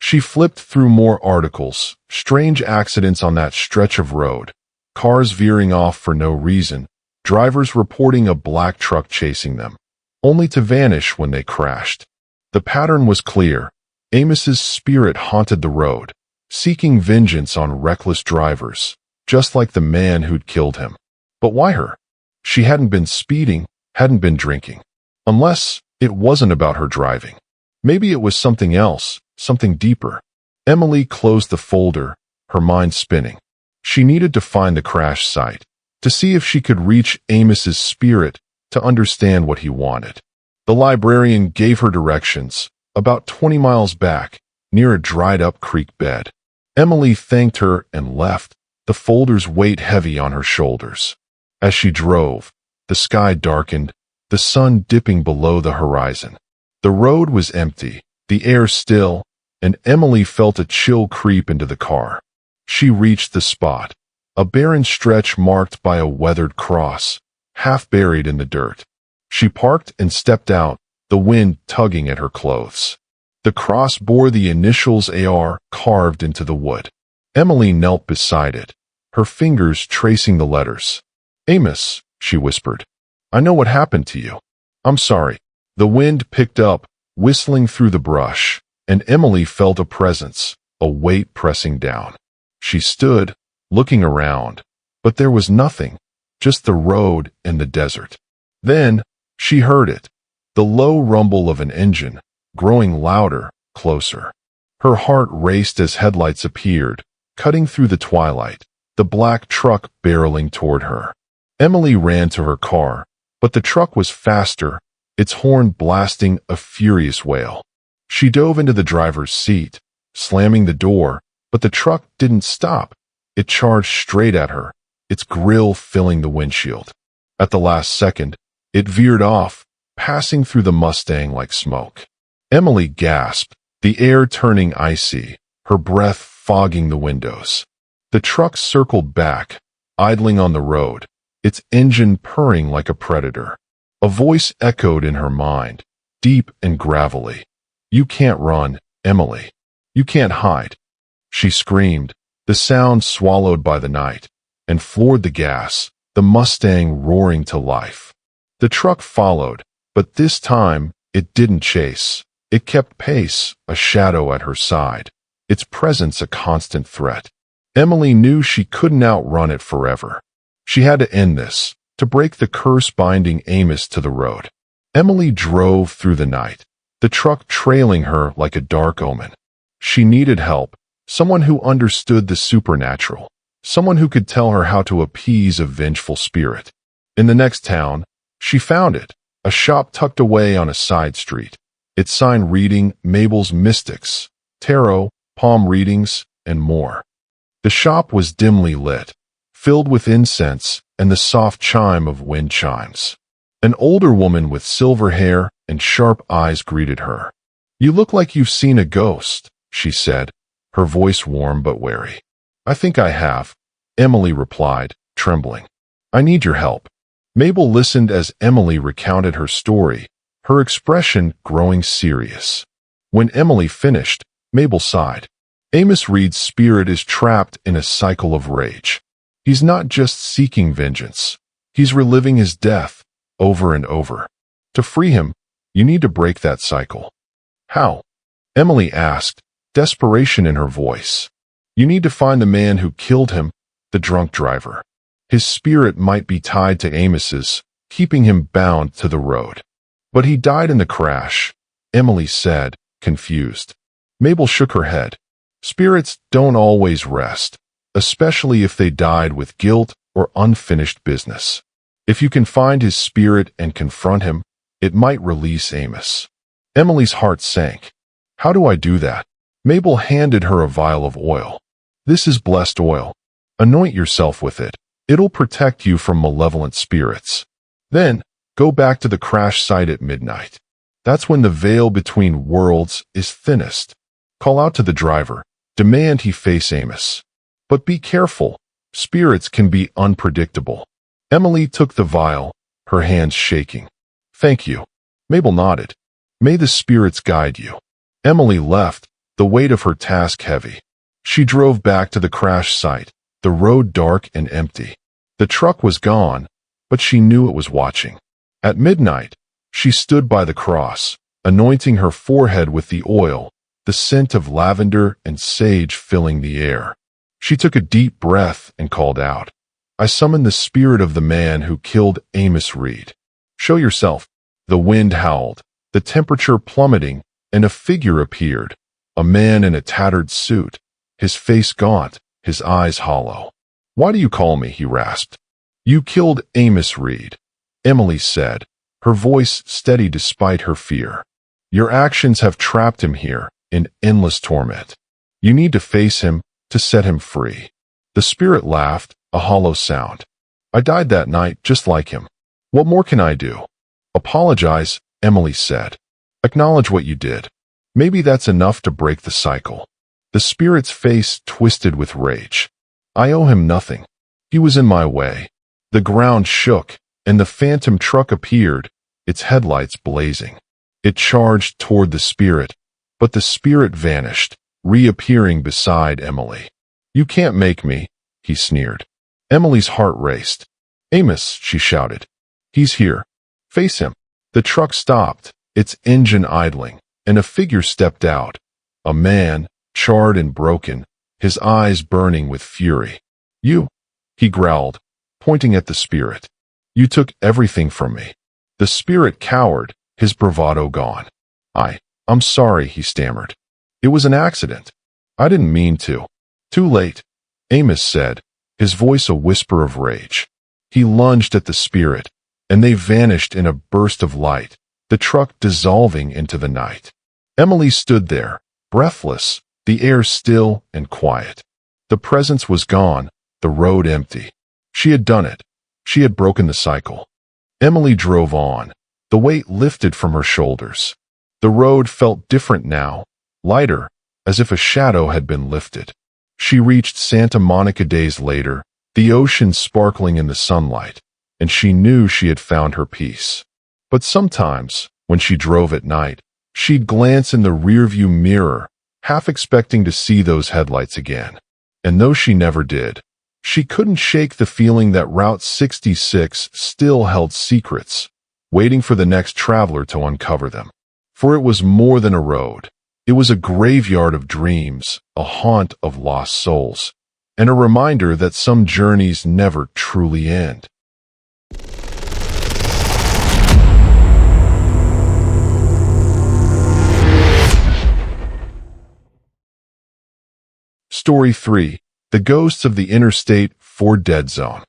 She flipped through more articles, strange accidents on that stretch of road, cars veering off for no reason, drivers reporting a black truck chasing them, only to vanish when they crashed. The pattern was clear. Amos's spirit haunted the road, seeking vengeance on reckless drivers, just like the man who'd killed him. But why her? She hadn't been speeding, hadn't been drinking. Unless it wasn't about her driving. Maybe it was something else, something deeper. Emily closed the folder, her mind spinning. She needed to find the crash site, to see if she could reach Amos's spirit, to understand what he wanted. The librarian gave her directions, about 20 miles back, near a dried-up creek bed. Emily thanked her and left, the folder's weight heavy on her shoulders. As she drove, the sky darkened, the sun dipping below the horizon. The road was empty, the air still, and Emily felt a chill creep into the car. She reached the spot, a barren stretch marked by a weathered cross, half buried in the dirt. She parked and stepped out, the wind tugging at her clothes. The cross bore the initials AR carved into the wood. Emily knelt beside it, her fingers tracing the letters. "Amos," she whispered. "I know what happened to you. I'm sorry." The wind picked up, whistling through the brush, and Emily felt a presence, a weight pressing down. She stood, looking around, but there was nothing, just the road and the desert. Then, she heard it, the low rumble of an engine, growing louder, closer. Her heart raced as headlights appeared, cutting through the twilight, the black truck barreling toward her. Emily ran to her car, but the truck was faster, its horn blasting a furious wail. She dove into the driver's seat, slamming the door, but the truck didn't stop. It charged straight at her, its grille filling the windshield. At the last second, it veered off, passing through the Mustang like smoke. Emily gasped, the air turning icy, her breath fogging the windows. The truck circled back, idling on the road, its engine purring like a predator. A voice echoed in her mind, deep and gravelly. "You can't run, Emily. You can't hide." She screamed, the sound swallowed by the night, and floored the gas, the Mustang roaring to life. The truck followed, but this time it didn't chase. It kept pace, a shadow at her side, its presence a constant threat. Emily knew she couldn't outrun it forever. She had to end this, to break the curse binding Amos to the road. Emily drove through the night, the truck trailing her like a dark omen. She needed help, someone who understood the supernatural, someone who could tell her how to appease a vengeful spirit. In the next town, she found it, a shop tucked away on a side street, its sign reading Mabel's Mystics, tarot, palm readings, and more. The shop was dimly lit, filled with incense and the soft chime of wind chimes. An older woman with silver hair and sharp eyes greeted her. "You look like you've seen a ghost," she said, her voice warm but wary. "I think I have," Emily replied, trembling. "I need your help." Mabel listened as Emily recounted her story, her expression growing serious. When Emily finished, Mabel sighed. "Amos Reed's spirit is trapped in a cycle of rage. He's not just seeking vengeance. He's reliving his death, over and over. To free him, you need to break that cycle." "How?" Emily asked, desperation in her voice. "You need to find the man who killed him, the drunk driver. His spirit might be tied to Amos's, keeping him bound to the road." "But he died in the crash," Emily said, confused. Mabel shook her head. "Spirits don't always rest, especially if they died with guilt or unfinished business. If you can find his spirit and confront him, it might release Amos." Emily's heart sank. "How do I do that?" Mabel handed her a vial of oil. "This is blessed oil. Anoint yourself with it. It'll protect you from malevolent spirits. Then, go back to the crash site at midnight. That's when the veil between worlds is thinnest. Call out to the driver. Demand he face Amos. But be careful. Spirits can be unpredictable." Emily took the vial, her hands shaking. "Thank you." Mabel nodded. "May the spirits guide you." Emily left, the the weight of her task heavy. She drove back to the crash site, the road dark and empty. The truck was gone, but she knew it was watching. At midnight, she stood by the cross, anointing her forehead with the oil, the scent of lavender and sage filling the air. She took a deep breath and called out, "I summon the spirit of the man who killed Amos Reed. Show yourself." The wind howled, the temperature plummeting, and a figure appeared, a man in a tattered suit, his face gaunt, his eyes hollow. "Why do you call me?" he rasped. "You killed Amos Reed," Emily said, her voice steady despite her fear. "Your actions have trapped him here, in endless torment. You need to face him, to set him free." The spirit laughed, a hollow sound. "I died that night just like him. What more can I do?" "Apologize," Emily said. "Acknowledge what you did. Maybe that's enough to break the cycle." The spirit's face twisted with rage. "I owe him nothing. He was in my way." The ground shook, and the phantom truck appeared, its headlights blazing. It charged toward the spirit, but the spirit vanished, reappearing beside Emily. "You can't make me," he sneered. Emily's heart raced. "Amos," she shouted. "He's here. Face him." The truck stopped, its engine idling, and a figure stepped out. A man, charred and broken, his eyes burning with fury. "You," he growled, pointing at the spirit. "You took everything from me." The spirit cowered, his bravado gone. I'm sorry," he stammered. "It was an accident. I didn't mean to." "Too late," Amos said, his voice a whisper of rage. He lunged at the spirit, and they vanished in a burst of light, the truck dissolving into the night. Emily stood there, breathless, the air still and quiet. The presence was gone, the road empty. She had done it. She had broken the cycle. Emily drove on, the weight lifted from her shoulders. The road felt different now, lighter, as if a shadow had been lifted. She reached Santa Monica days later, the ocean sparkling in the sunlight, and she knew she had found her peace. But sometimes, when she drove at night, she'd glance in the rearview mirror, half expecting to see those headlights again. And though she never did, she couldn't shake the feeling that Route 66 still held secrets, waiting for the next traveler to uncover them. For it was more than a road. It was a graveyard of dreams, a haunt of lost souls, and a reminder that some journeys never truly end. Story 3. The Ghosts of the Interstate 4 Dead Zone.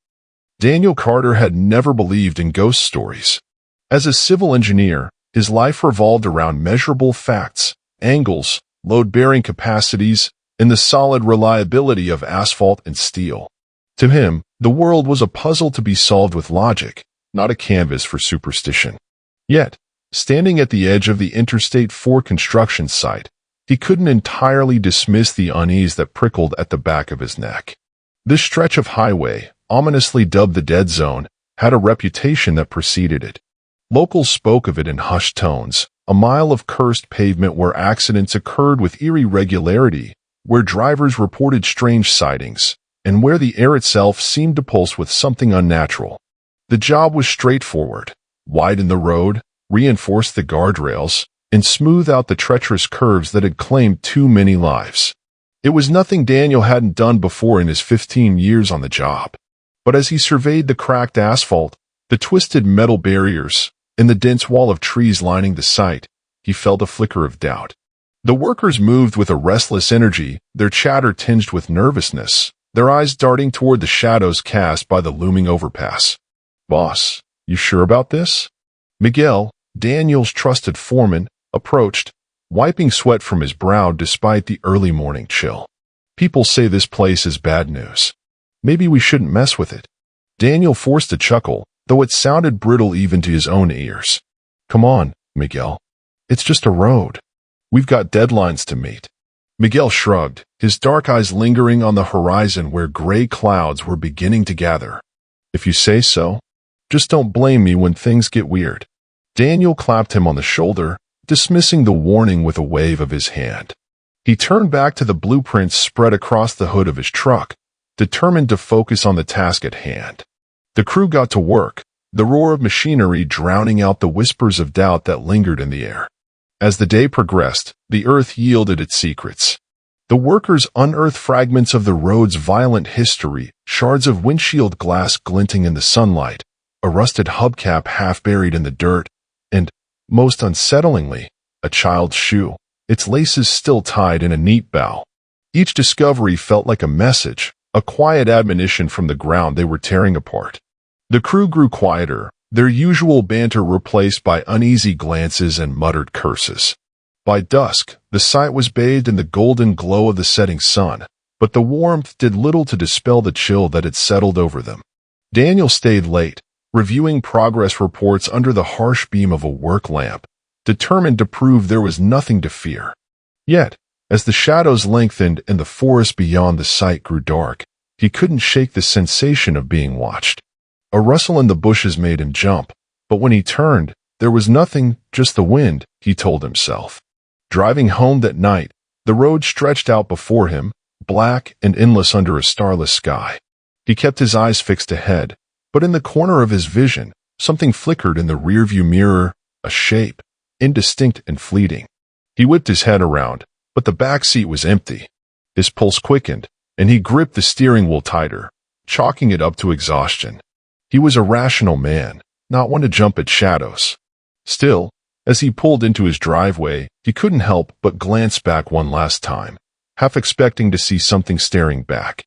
Daniel Carter had never believed in ghost stories. As a civil engineer, his life revolved around measurable facts, angles, load-bearing capacities, and the solid reliability of asphalt and steel. To him, the world was a puzzle to be solved with logic, not a canvas for superstition. Yet, standing at the edge of the Interstate 4 construction site, he couldn't entirely dismiss the unease that prickled at the back of his neck. This stretch of highway, ominously dubbed the Dead Zone, had a reputation that preceded it. Locals spoke of it in hushed tones, a mile of cursed pavement where accidents occurred with eerie regularity, where drivers reported strange sightings, and where the air itself seemed to pulse with something unnatural. The job was straightforward: widen the road, reinforce the guardrails, and smooth out the treacherous curves that had claimed too many lives. It was nothing Daniel hadn't done before in his 15 years on the job. But as he surveyed the cracked asphalt, the twisted metal barriers, and the dense wall of trees lining the site, he felt a flicker of doubt. The workers moved with a restless energy, their chatter tinged with nervousness, their eyes darting toward the shadows cast by the looming overpass. "Boss, you sure about this?" Miguel, Daniel's trusted foreman, approached, wiping sweat from his brow despite the early morning chill. "People say this place is bad news. Maybe we shouldn't mess with it." Daniel forced a chuckle, though it sounded brittle even to his own ears. "Come on, Miguel. It's just a road. We've got deadlines to meet." Miguel shrugged, his dark eyes lingering on the horizon where gray clouds were beginning to gather. "If you say so. Just don't blame me when things get weird." Daniel clapped him on the shoulder, dismissing the warning with a wave of his hand. He turned back to the blueprints spread across the hood of his truck, determined to focus on the task at hand. The crew got to work, the roar of machinery drowning out the whispers of doubt that lingered in the air. As the day progressed, the earth yielded its secrets. The workers unearthed fragments of the road's violent history, shards of windshield glass glinting in the sunlight, a rusted hubcap half buried in the dirt, and, most unsettlingly, a child's shoe, its laces still tied in a neat bow. Each discovery felt like a message, a quiet admonition from the ground they were tearing apart. The crew grew quieter, their usual banter replaced by uneasy glances and muttered curses. By dusk, the site was bathed in the golden glow of the setting sun, but the warmth did little to dispel the chill that had settled over them. Daniel stayed late, reviewing progress reports under the harsh beam of a work lamp, determined to prove there was nothing to fear. Yet, as the shadows lengthened and the forest beyond the site grew dark, he couldn't shake the sensation of being watched. A rustle in the bushes made him jump, but when he turned, there was nothing, just the wind, he told himself. Driving home that night, the road stretched out before him, black and endless under a starless sky. He kept his eyes fixed ahead, but in the corner of his vision, something flickered in the rearview mirror, a shape, indistinct and fleeting. He whipped his head around, but the back seat was empty. His pulse quickened, and he gripped the steering wheel tighter, chalking it up to exhaustion. He was a rational man, not one to jump at shadows. Still, as he pulled into his driveway, he couldn't help but glance back one last time, half expecting to see something staring back.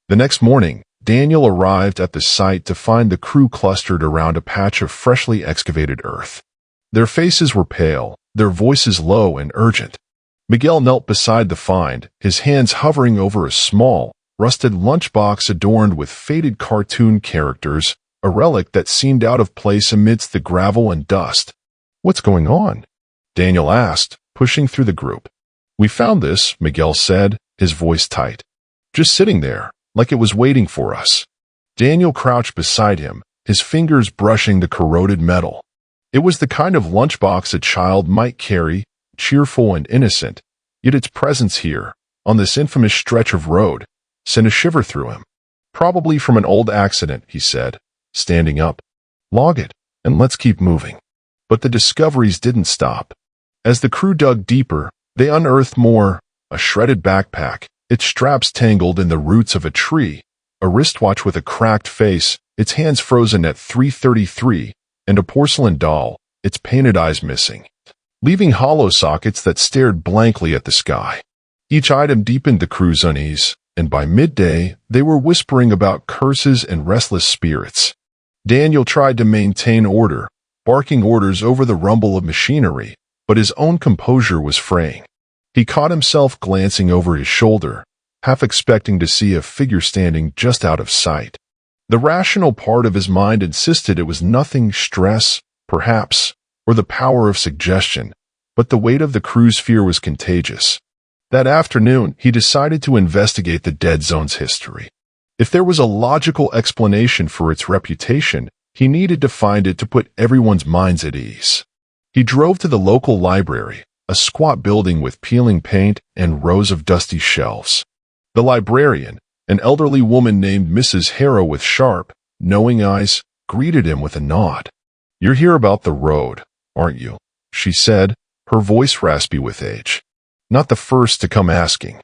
The next morning, Daniel arrived at the site to find the crew clustered around a patch of freshly excavated earth. Their faces were pale, their voices low and urgent. Miguel knelt beside the find, his hands hovering over a small, rusted lunchbox adorned with faded cartoon characters, a relic that seemed out of place amidst the gravel and dust. "What's going on?" Daniel asked, pushing through the group. "We found this," Miguel said, his voice tight. "Just sitting there, like it was waiting for us." Daniel crouched beside him, his fingers brushing the corroded metal. It was the kind of lunchbox a child might carry, cheerful and innocent, yet its presence here, on this infamous stretch of road, sent a shiver through him. "Probably from an old accident," he said, standing up. "Log it, and let's keep moving." But the discoveries didn't stop. As the crew dug deeper, they unearthed more, a shredded backpack, its straps tangled in the roots of a tree, a wristwatch with a cracked face, its hands frozen at 3:33, and a porcelain doll, its painted eyes missing, leaving hollow sockets that stared blankly at the sky. Each item deepened the crew's unease, and by midday, they were whispering about curses and restless spirits. Daniel tried to maintain order, barking orders over the rumble of machinery, but his own composure was fraying. He caught himself glancing over his shoulder, half expecting to see a figure standing just out of sight. The rational part of his mind insisted it was nothing, stress, perhaps, or the power of suggestion, but the weight of the crew's fear was contagious. That afternoon, he decided to investigate the dead zone's history. If there was a logical explanation for its reputation, he needed to find it to put everyone's minds at ease. He drove to the local library, a squat building with peeling paint and rows of dusty shelves. The librarian, an elderly woman named Mrs. Harrow with sharp, knowing eyes, greeted him with a nod. "You're here about the road, aren't you?" she said, her voice raspy with age. Not the first to come asking.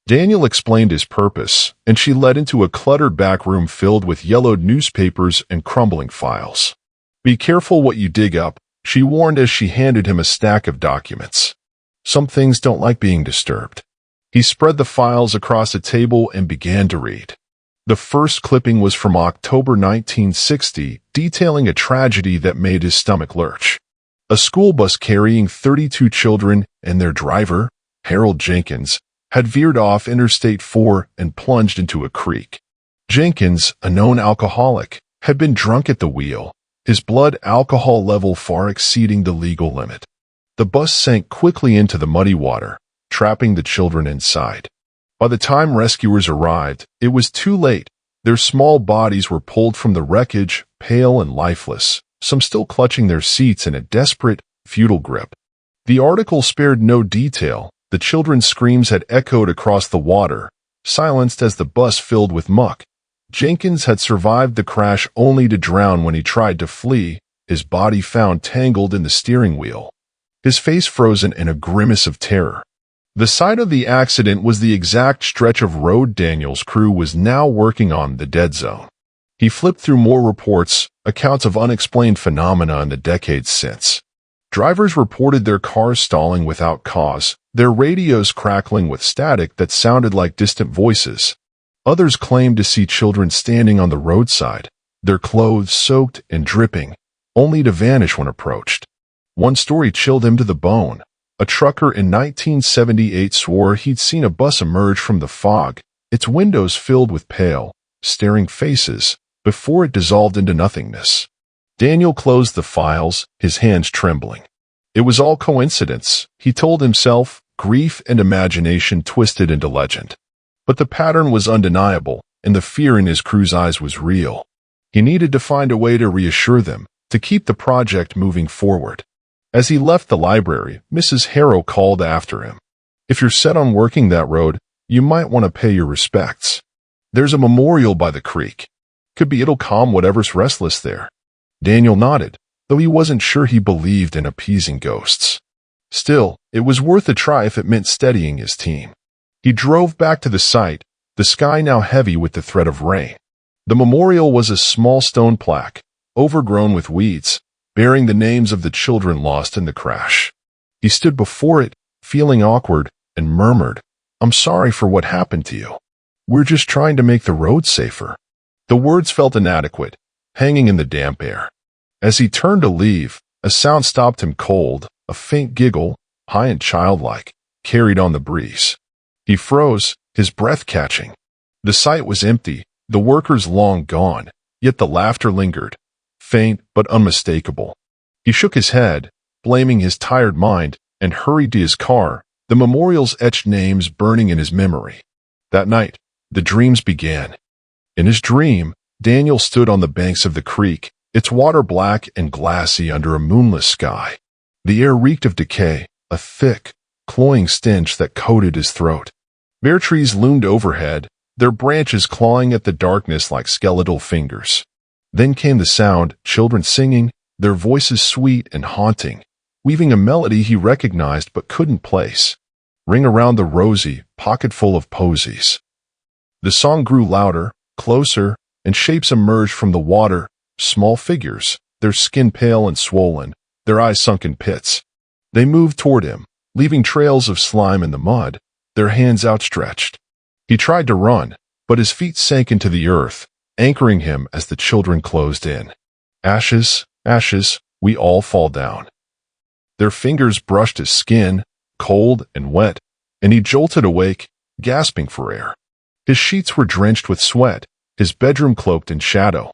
Daniel explained his purpose, and she led into a cluttered back room filled with yellowed newspapers and crumbling files. "Be careful what you dig up," she warned as she handed him a stack of documents. "Some things don't like being disturbed." He spread the files across a table and began to read. The first clipping was from October 1960, detailing a tragedy that made his stomach lurch. A school bus carrying 32 children and their driver, Harold Jenkins, had veered off Interstate 4 and plunged into a creek. Jenkins, a known alcoholic, had been drunk at the wheel, his blood alcohol level far exceeding the legal limit. The bus sank quickly into the muddy water, trapping the children inside. By the time rescuers arrived, it was too late. Their small bodies were pulled from the wreckage, pale and lifeless, some still clutching their seats in a desperate, futile grip. The article spared no detail, The children's screams had echoed across the water, silenced as the bus filled with muck. Jenkins had survived the crash only to drown when he tried to flee, his body found tangled in the steering wheel, his face frozen in a grimace of terror. The site of the accident was the exact stretch of road Daniel's crew was now working on, the dead zone. He flipped through more reports, accounts of unexplained phenomena in the decades since. Drivers reported their cars stalling without cause, their radios crackling with static that sounded like distant voices. Others claimed to see children standing on the roadside, their clothes soaked and dripping, only to vanish when approached. One story chilled him to the bone. A trucker in 1978 swore he'd seen a bus emerge from the fog, its windows filled with pale, staring faces, before it dissolved into nothingness. Daniel closed the files, his hands trembling. It was all coincidence, he told himself, grief and imagination twisted into legend. But the pattern was undeniable, and the fear in his crew's eyes was real. He needed to find a way to reassure them, to keep the project moving forward. As he left the library, Mrs. Harrow called after him. "If you're set on working that road, you might want to pay your respects. There's a memorial by the creek. Could be it'll calm whatever's restless there." Daniel nodded, though he wasn't sure he believed in appeasing ghosts. Still, it was worth a try if it meant steadying his team. He drove back to the site, the sky now heavy with the threat of rain. The memorial was a small stone plaque, overgrown with weeds, bearing the names of the children lost in the crash. He stood before it, feeling awkward, and murmured, "I'm sorry for what happened to you. We're just trying to make the road safer." The words felt inadequate, hanging in the damp air. As he turned to leave, a sound stopped him cold, a faint giggle, high and childlike, carried on the breeze. He froze, his breath catching. The site was empty, the workers long gone, yet the laughter lingered, faint but unmistakable. He shook his head, blaming his tired mind, and hurried to his car, the memorial's etched names burning in his memory. That night, the dreams began. In his dream, Daniel stood on the banks of the creek, its water black and glassy under a moonless sky. The air reeked of decay, a thick, cloying stench that coated his throat. Bare trees loomed overhead, their branches clawing at the darkness like skeletal fingers. Then came the sound, children singing, their voices sweet and haunting, weaving a melody he recognized but couldn't place. "Ring around the rosy, pocket full of posies." The song grew louder, closer, and shapes emerged from the water, small figures, their skin pale and swollen, their eyes sunk in pits. They moved toward him, leaving trails of slime in the mud, their hands outstretched. He tried to run, but his feet sank into the earth, anchoring him as the children closed in. "Ashes, ashes, we all fall down." Their fingers brushed his skin, cold and wet, and he jolted awake, gasping for air. His sheets were drenched with sweat, his bedroom cloaked in shadow.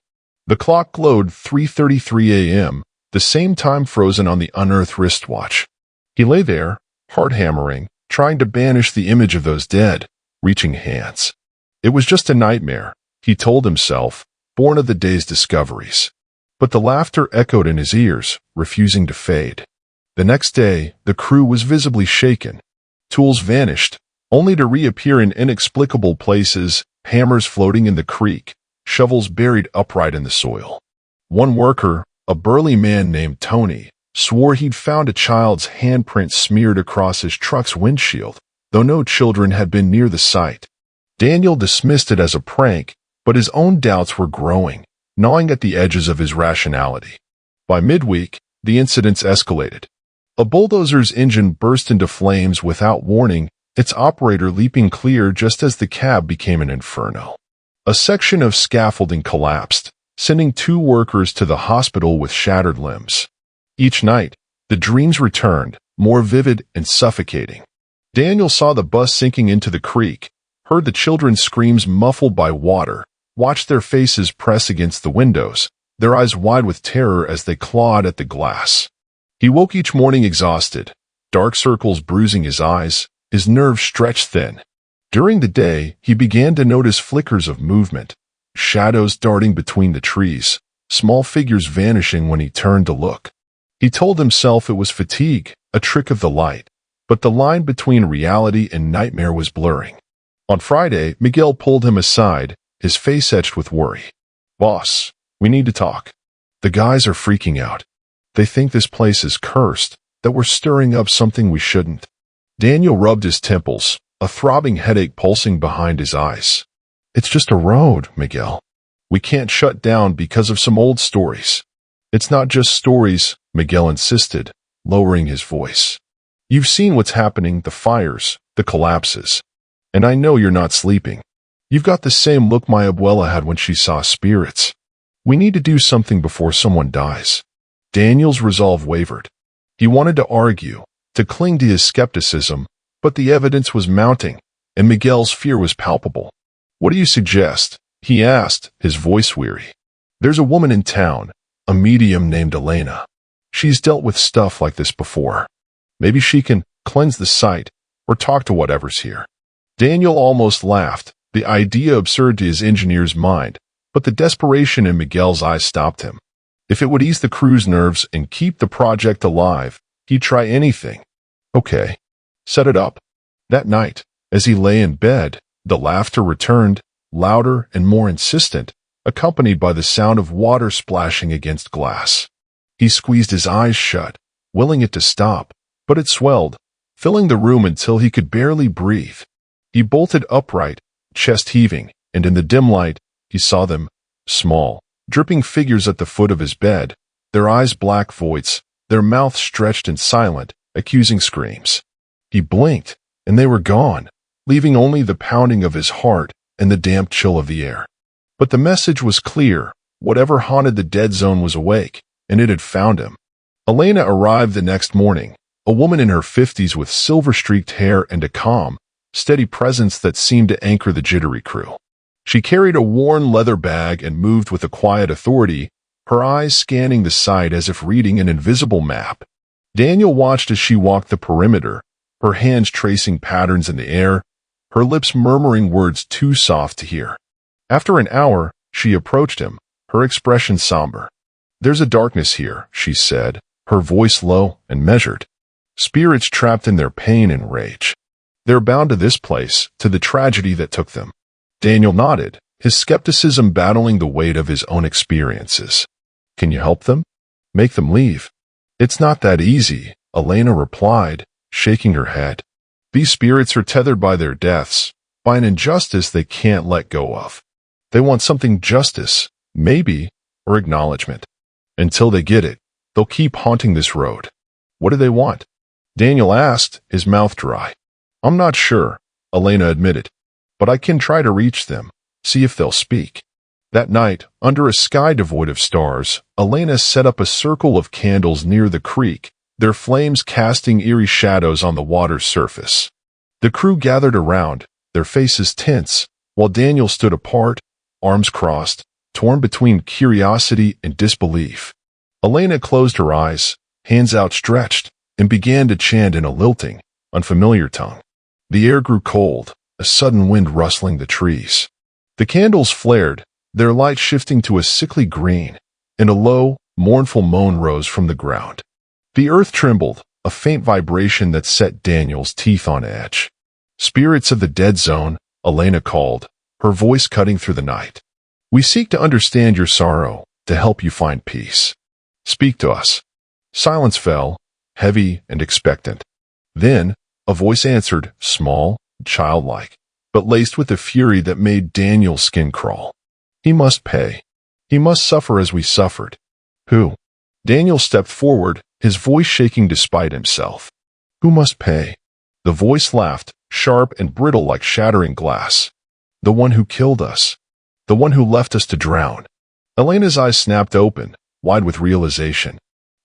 The clock glowed 3:33 a.m., the same time frozen on the unearthed wristwatch. He lay there, heart hammering, trying to banish the image of those dead, reaching hands. It was just a nightmare, he told himself, born of the day's discoveries. But the laughter echoed in his ears, refusing to fade. The next day, the crew was visibly shaken. Tools vanished, only to reappear in inexplicable places, hammers floating in the creek, shovels buried upright in the soil. One worker, a burly man named Tony, swore he'd found a child's handprint smeared across his truck's windshield, though no children had been near the site. Daniel dismissed it as a prank, but his own doubts were growing, gnawing at the edges of his rationality. By midweek, the incidents escalated. A bulldozer's engine burst into flames without warning, its operator leaping clear just as the cab became an inferno. A section of scaffolding collapsed, sending 2 workers to the hospital with shattered limbs. Each night, the dreams returned, more vivid and suffocating. Daniel saw the bus sinking into the creek, heard the children's screams muffled by water, watched their faces press against the windows, their eyes wide with terror as they clawed at the glass. He woke each morning exhausted, dark circles bruising his eyes, his nerves stretched thin. During the day, he began to notice flickers of movement, shadows darting between the trees, small figures vanishing when he turned to look. He told himself it was fatigue, a trick of the light, but the line between reality and nightmare was blurring. On Friday, Miguel pulled him aside, his face etched with worry. "Boss, we need to talk. The guys are freaking out. They think this place is cursed, that we're stirring up something we shouldn't." Daniel rubbed his temples, a throbbing headache pulsing behind his eyes. "It's just a road, Miguel. We can't shut down because of some old stories." "It's not just stories," Miguel insisted, lowering his voice. "You've seen what's happening, the fires, the collapses. And I know you're not sleeping. You've got the same look my abuela had when she saw spirits. We need to do something before someone dies." Daniel's resolve wavered. He wanted to argue, to cling to his skepticism, but the evidence was mounting, and Miguel's fear was palpable. "What do you suggest?" he asked, his voice weary. "There's a woman in town, a medium named Elena. She's dealt with stuff like this before. Maybe she can cleanse the site, or talk to whatever's here." Daniel almost laughed, the idea absurd to his engineer's mind, but the desperation in Miguel's eyes stopped him. If it would ease the crew's nerves and keep the project alive, he'd try anything. "Okay, set it up." That night, as he lay in bed, the laughter returned, louder and more insistent, accompanied by the sound of water splashing against glass. He squeezed his eyes shut, willing it to stop, but it swelled, filling the room until he could barely breathe. He bolted upright, chest heaving, and in the dim light, he saw them, small, dripping figures at the foot of his bed, their eyes black voids, their mouths stretched in silent, accusing screams. He blinked, and they were gone, leaving only the pounding of his heart and the damp chill of the air. But the message was clear. Whatever haunted the dead zone was awake, and it had found him. Elena arrived the next morning, a woman in her 50s with silver-streaked hair and a calm, steady presence that seemed to anchor the jittery crew. She carried a worn leather bag and moved with a quiet authority, her eyes scanning the site as if reading an invisible map. Daniel watched as she walked the perimeter, her hands tracing patterns in the air, her lips murmuring words too soft to hear. After an hour, she approached him, her expression somber. "There's a darkness here," she said, her voice low and measured. "Spirits trapped in their pain and rage. They're bound to this place, to the tragedy that took them." Daniel nodded, his skepticism battling the weight of his own experiences. "Can you help them? Make them leave?" "It's not that easy," Elena replied, shaking her head. "These spirits are tethered by their deaths, by an injustice they can't let go of. They want something justice, maybe, or acknowledgement. Until they get it, they'll keep haunting this road." "What do they want?" Daniel asked, his mouth dry. "I'm not sure," Elena admitted, "but I can try to reach them, see if they'll speak." That night, under a sky devoid of stars, Elena set up a circle of candles near the creek, their flames casting eerie shadows on the water's surface. The crew gathered around, their faces tense, while Daniel stood apart, arms crossed, torn between curiosity and disbelief. Elena closed her eyes, hands outstretched, and began to chant in a lilting, unfamiliar tongue. The air grew cold, a sudden wind rustling the trees. The candles flared, their light shifting to a sickly green, and a low, mournful moan rose from the ground. The earth trembled, a faint vibration that set Daniel's teeth on edge. "Spirits of the dead zone," Elena called, her voice cutting through the night. "We seek to understand your sorrow, to help you find peace. Speak to us." Silence fell, heavy and expectant. Then, a voice answered, small, childlike, but laced with a fury that made Daniel's skin crawl. "He must pay. He must suffer as we suffered." "Who?" Daniel stepped forward, his voice shaking despite himself. "Who must pay?" The voice laughed, sharp and brittle like shattering glass. "The one who killed us. The one who left us to drown." Elena's eyes snapped open, wide with realization.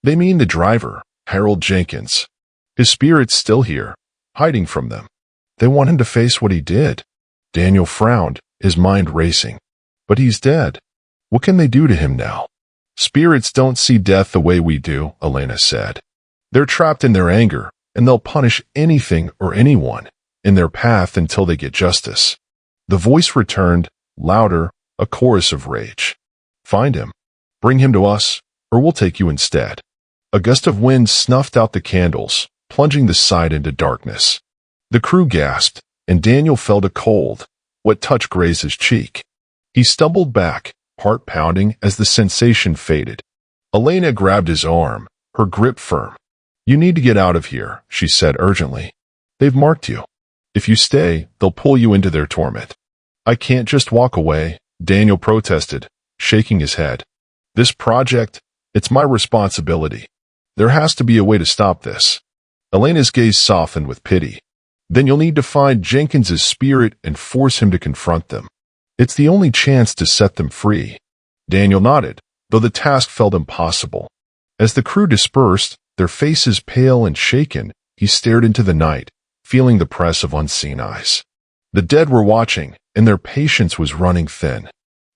"They mean the driver, Harold Jenkins. His spirit's still here, hiding from them. They want him to face what he did." Daniel frowned, his mind racing. "But he's dead. What can they do to him now?" "Spirits don't see death the way we do," Elena said. "They're trapped in their anger, and they'll punish anything or anyone in their path until they get justice." The voice returned, louder, a chorus of rage. "Find him. Bring him to us, or we'll take you instead." A gust of wind snuffed out the candles, plunging the side into darkness. The crew gasped, and Daniel felt a cold, wet touch graze his cheek. He stumbled back, heart pounding as the sensation faded. Elena grabbed his arm, her grip firm. "You need to get out of here," she said urgently. "They've marked you. If you stay, they'll pull you into their torment." "I can't just walk away," Daniel protested, shaking his head. "This project, it's my responsibility. There has to be a way to stop this." Elena's gaze softened with pity. "Then you'll need to find Jenkins's spirit and force him to confront them. It's the only chance to set them free." Daniel nodded, though the task felt impossible. As the crew dispersed, their faces pale and shaken, he stared into the night, feeling the press of unseen eyes. The dead were watching, and their patience was running thin.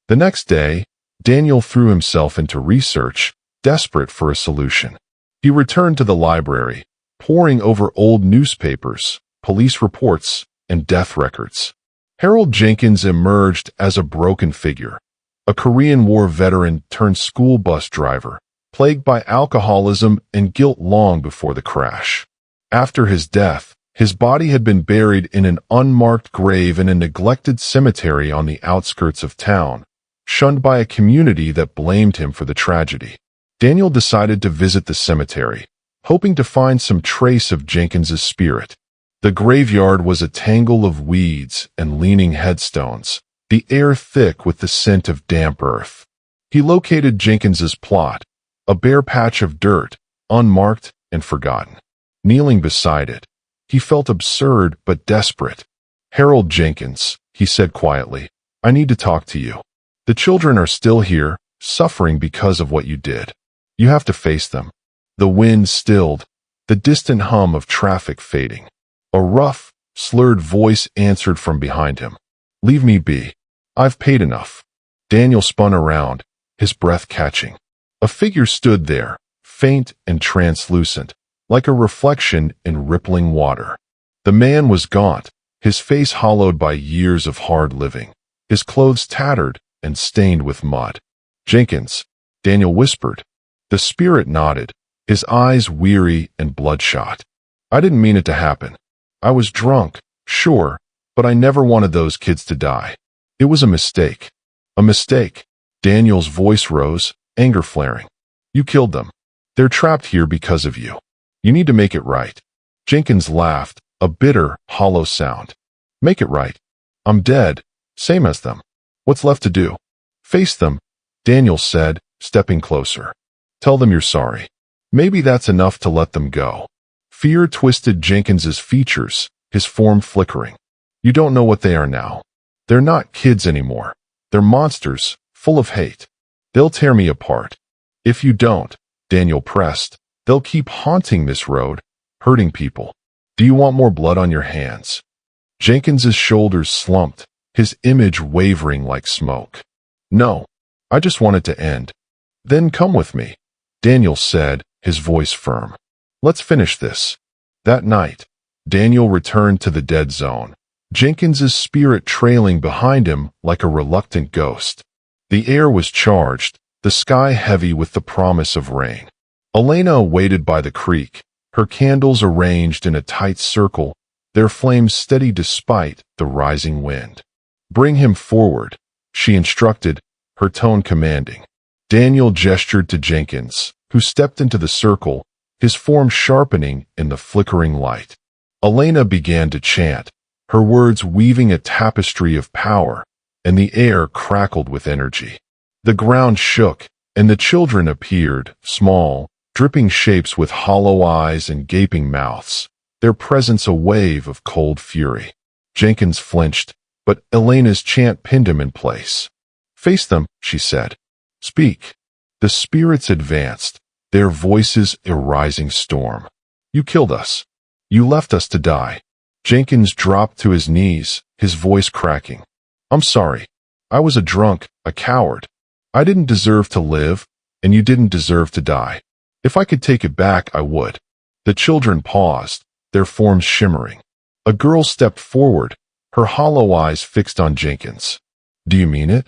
The next day, Daniel threw himself into research, desperate for a solution. He returned to the library, poring over old newspapers, police reports, and death records. Harold Jenkins emerged as a broken figure, a Korean War veteran turned school bus driver, plagued by alcoholism and guilt long before the crash. After his death, his body had been buried in an unmarked grave in a neglected cemetery on the outskirts of town, shunned by a community that blamed him for the tragedy. Daniel decided to visit the cemetery, hoping to find some trace of Jenkins's spirit. The graveyard was a tangle of weeds and leaning headstones, the air thick with the scent of damp earth. He located Jenkins's plot, a bare patch of dirt, unmarked and forgotten. Kneeling beside it, he felt absurd but desperate. "Harold Jenkins," he said quietly, "I need to talk to you. The children are still here, suffering because of what you did. You have to face them." The wind stilled, the distant hum of traffic fading. A rough, slurred voice answered from behind him. "Leave me be. I've paid enough." Daniel spun around, his breath catching. A figure stood there, faint and translucent, like a reflection in rippling water. The man was gaunt, his face hollowed by years of hard living, his clothes tattered and stained with mud. "Jenkins," Daniel whispered. The spirit nodded, his eyes weary and bloodshot. "I didn't mean it to happen. I was drunk, sure, but I never wanted those kids to die. It was a mistake." "A mistake?" Daniel's voice rose, anger flaring. "You killed them. They're trapped here because of you. You need to make it right." Jenkins laughed, a bitter, hollow sound. "Make it right? I'm dead, same as them. What's left to do?" "Face them," Daniel said, stepping closer. "Tell them you're sorry. Maybe that's enough to let them go." Fear twisted Jenkins's features, his form flickering. "You don't know what they are now. They're not kids anymore. They're monsters, full of hate. They'll tear me apart. If you don't," Daniel pressed, "they'll keep haunting this road, hurting people. Do you want more blood on your hands?" Jenkins's shoulders slumped, his image wavering like smoke. "No, I just want it to end." "Then come with me," Daniel said, his voice firm. "Let's finish this." That night, Daniel returned to the dead zone, Jenkins's spirit trailing behind him like a reluctant ghost. The air was charged, the sky heavy with the promise of rain. Elena waited by the creek, her candles arranged in a tight circle, their flames steady despite the rising wind. "Bring him forward," she instructed, her tone commanding. Daniel gestured to Jenkins, who stepped into the circle, his form sharpening in the flickering light. Elena began to chant, her words weaving a tapestry of power, and the air crackled with energy. The ground shook, and the children appeared, small, dripping shapes with hollow eyes and gaping mouths, their presence a wave of cold fury. Jenkins flinched, but Elena's chant pinned him in place. "Face them," she said. "Speak." The spirits advanced, their voices a rising storm. "You killed us. You left us to die." Jenkins dropped to his knees, his voice cracking. "I'm sorry. I was a drunk, a coward. I didn't deserve to live, and you didn't deserve to die. If I could take it back, I would." The children paused, their forms shimmering. A girl stepped forward, her hollow eyes fixed on Jenkins. "Do you mean it?"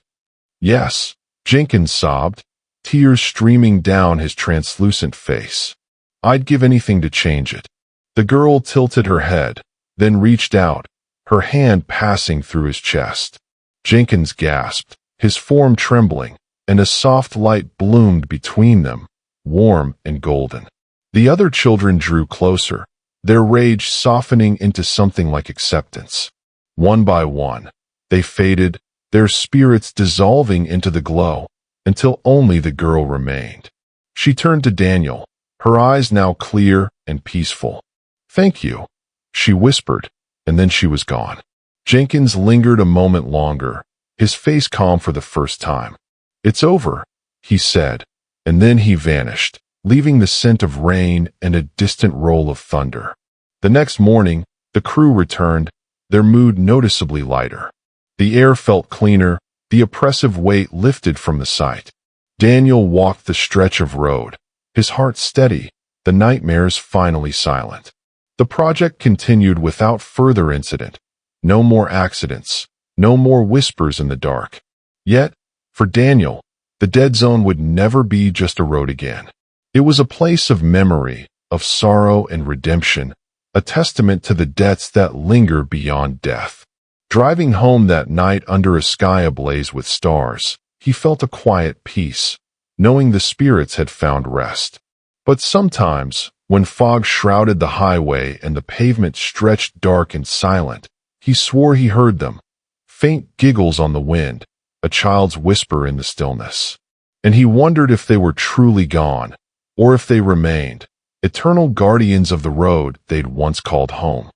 "Yes," Jenkins sobbed, tears streaming down his translucent face. "I'd give anything to change it." The girl tilted her head, then reached out, her hand passing through his chest. Jenkins gasped, his form trembling, and a soft light bloomed between them, warm and golden. The other children drew closer, their rage softening into something like acceptance. One by one, they faded, their spirits dissolving into the glow, until only the girl remained. She turned to Daniel, her eyes now clear and peaceful. "Thank you," she whispered, and then she was gone. Jenkins lingered a moment longer, his face calm for the first time. "It's over," he said, and then he vanished, leaving the scent of rain and a distant roll of thunder. The next morning, the crew returned, their mood noticeably lighter. The air felt cleaner, the oppressive weight lifted from the sight. Daniel walked the stretch of road, his heart steady, the nightmares finally silent. The project continued without further incident. No more accidents, no more whispers in the dark. Yet, for Daniel, the dead zone would never be just a road again. It was a place of memory, of sorrow and redemption, a testament to the debts that linger beyond death. Driving home that night under a sky ablaze with stars, he felt a quiet peace, knowing the spirits had found rest. But sometimes, when fog shrouded the highway and the pavement stretched dark and silent, he swore he heard them, faint giggles on the wind, a child's whisper in the stillness. And he wondered if they were truly gone, or if they remained, eternal guardians of the road they'd once called home.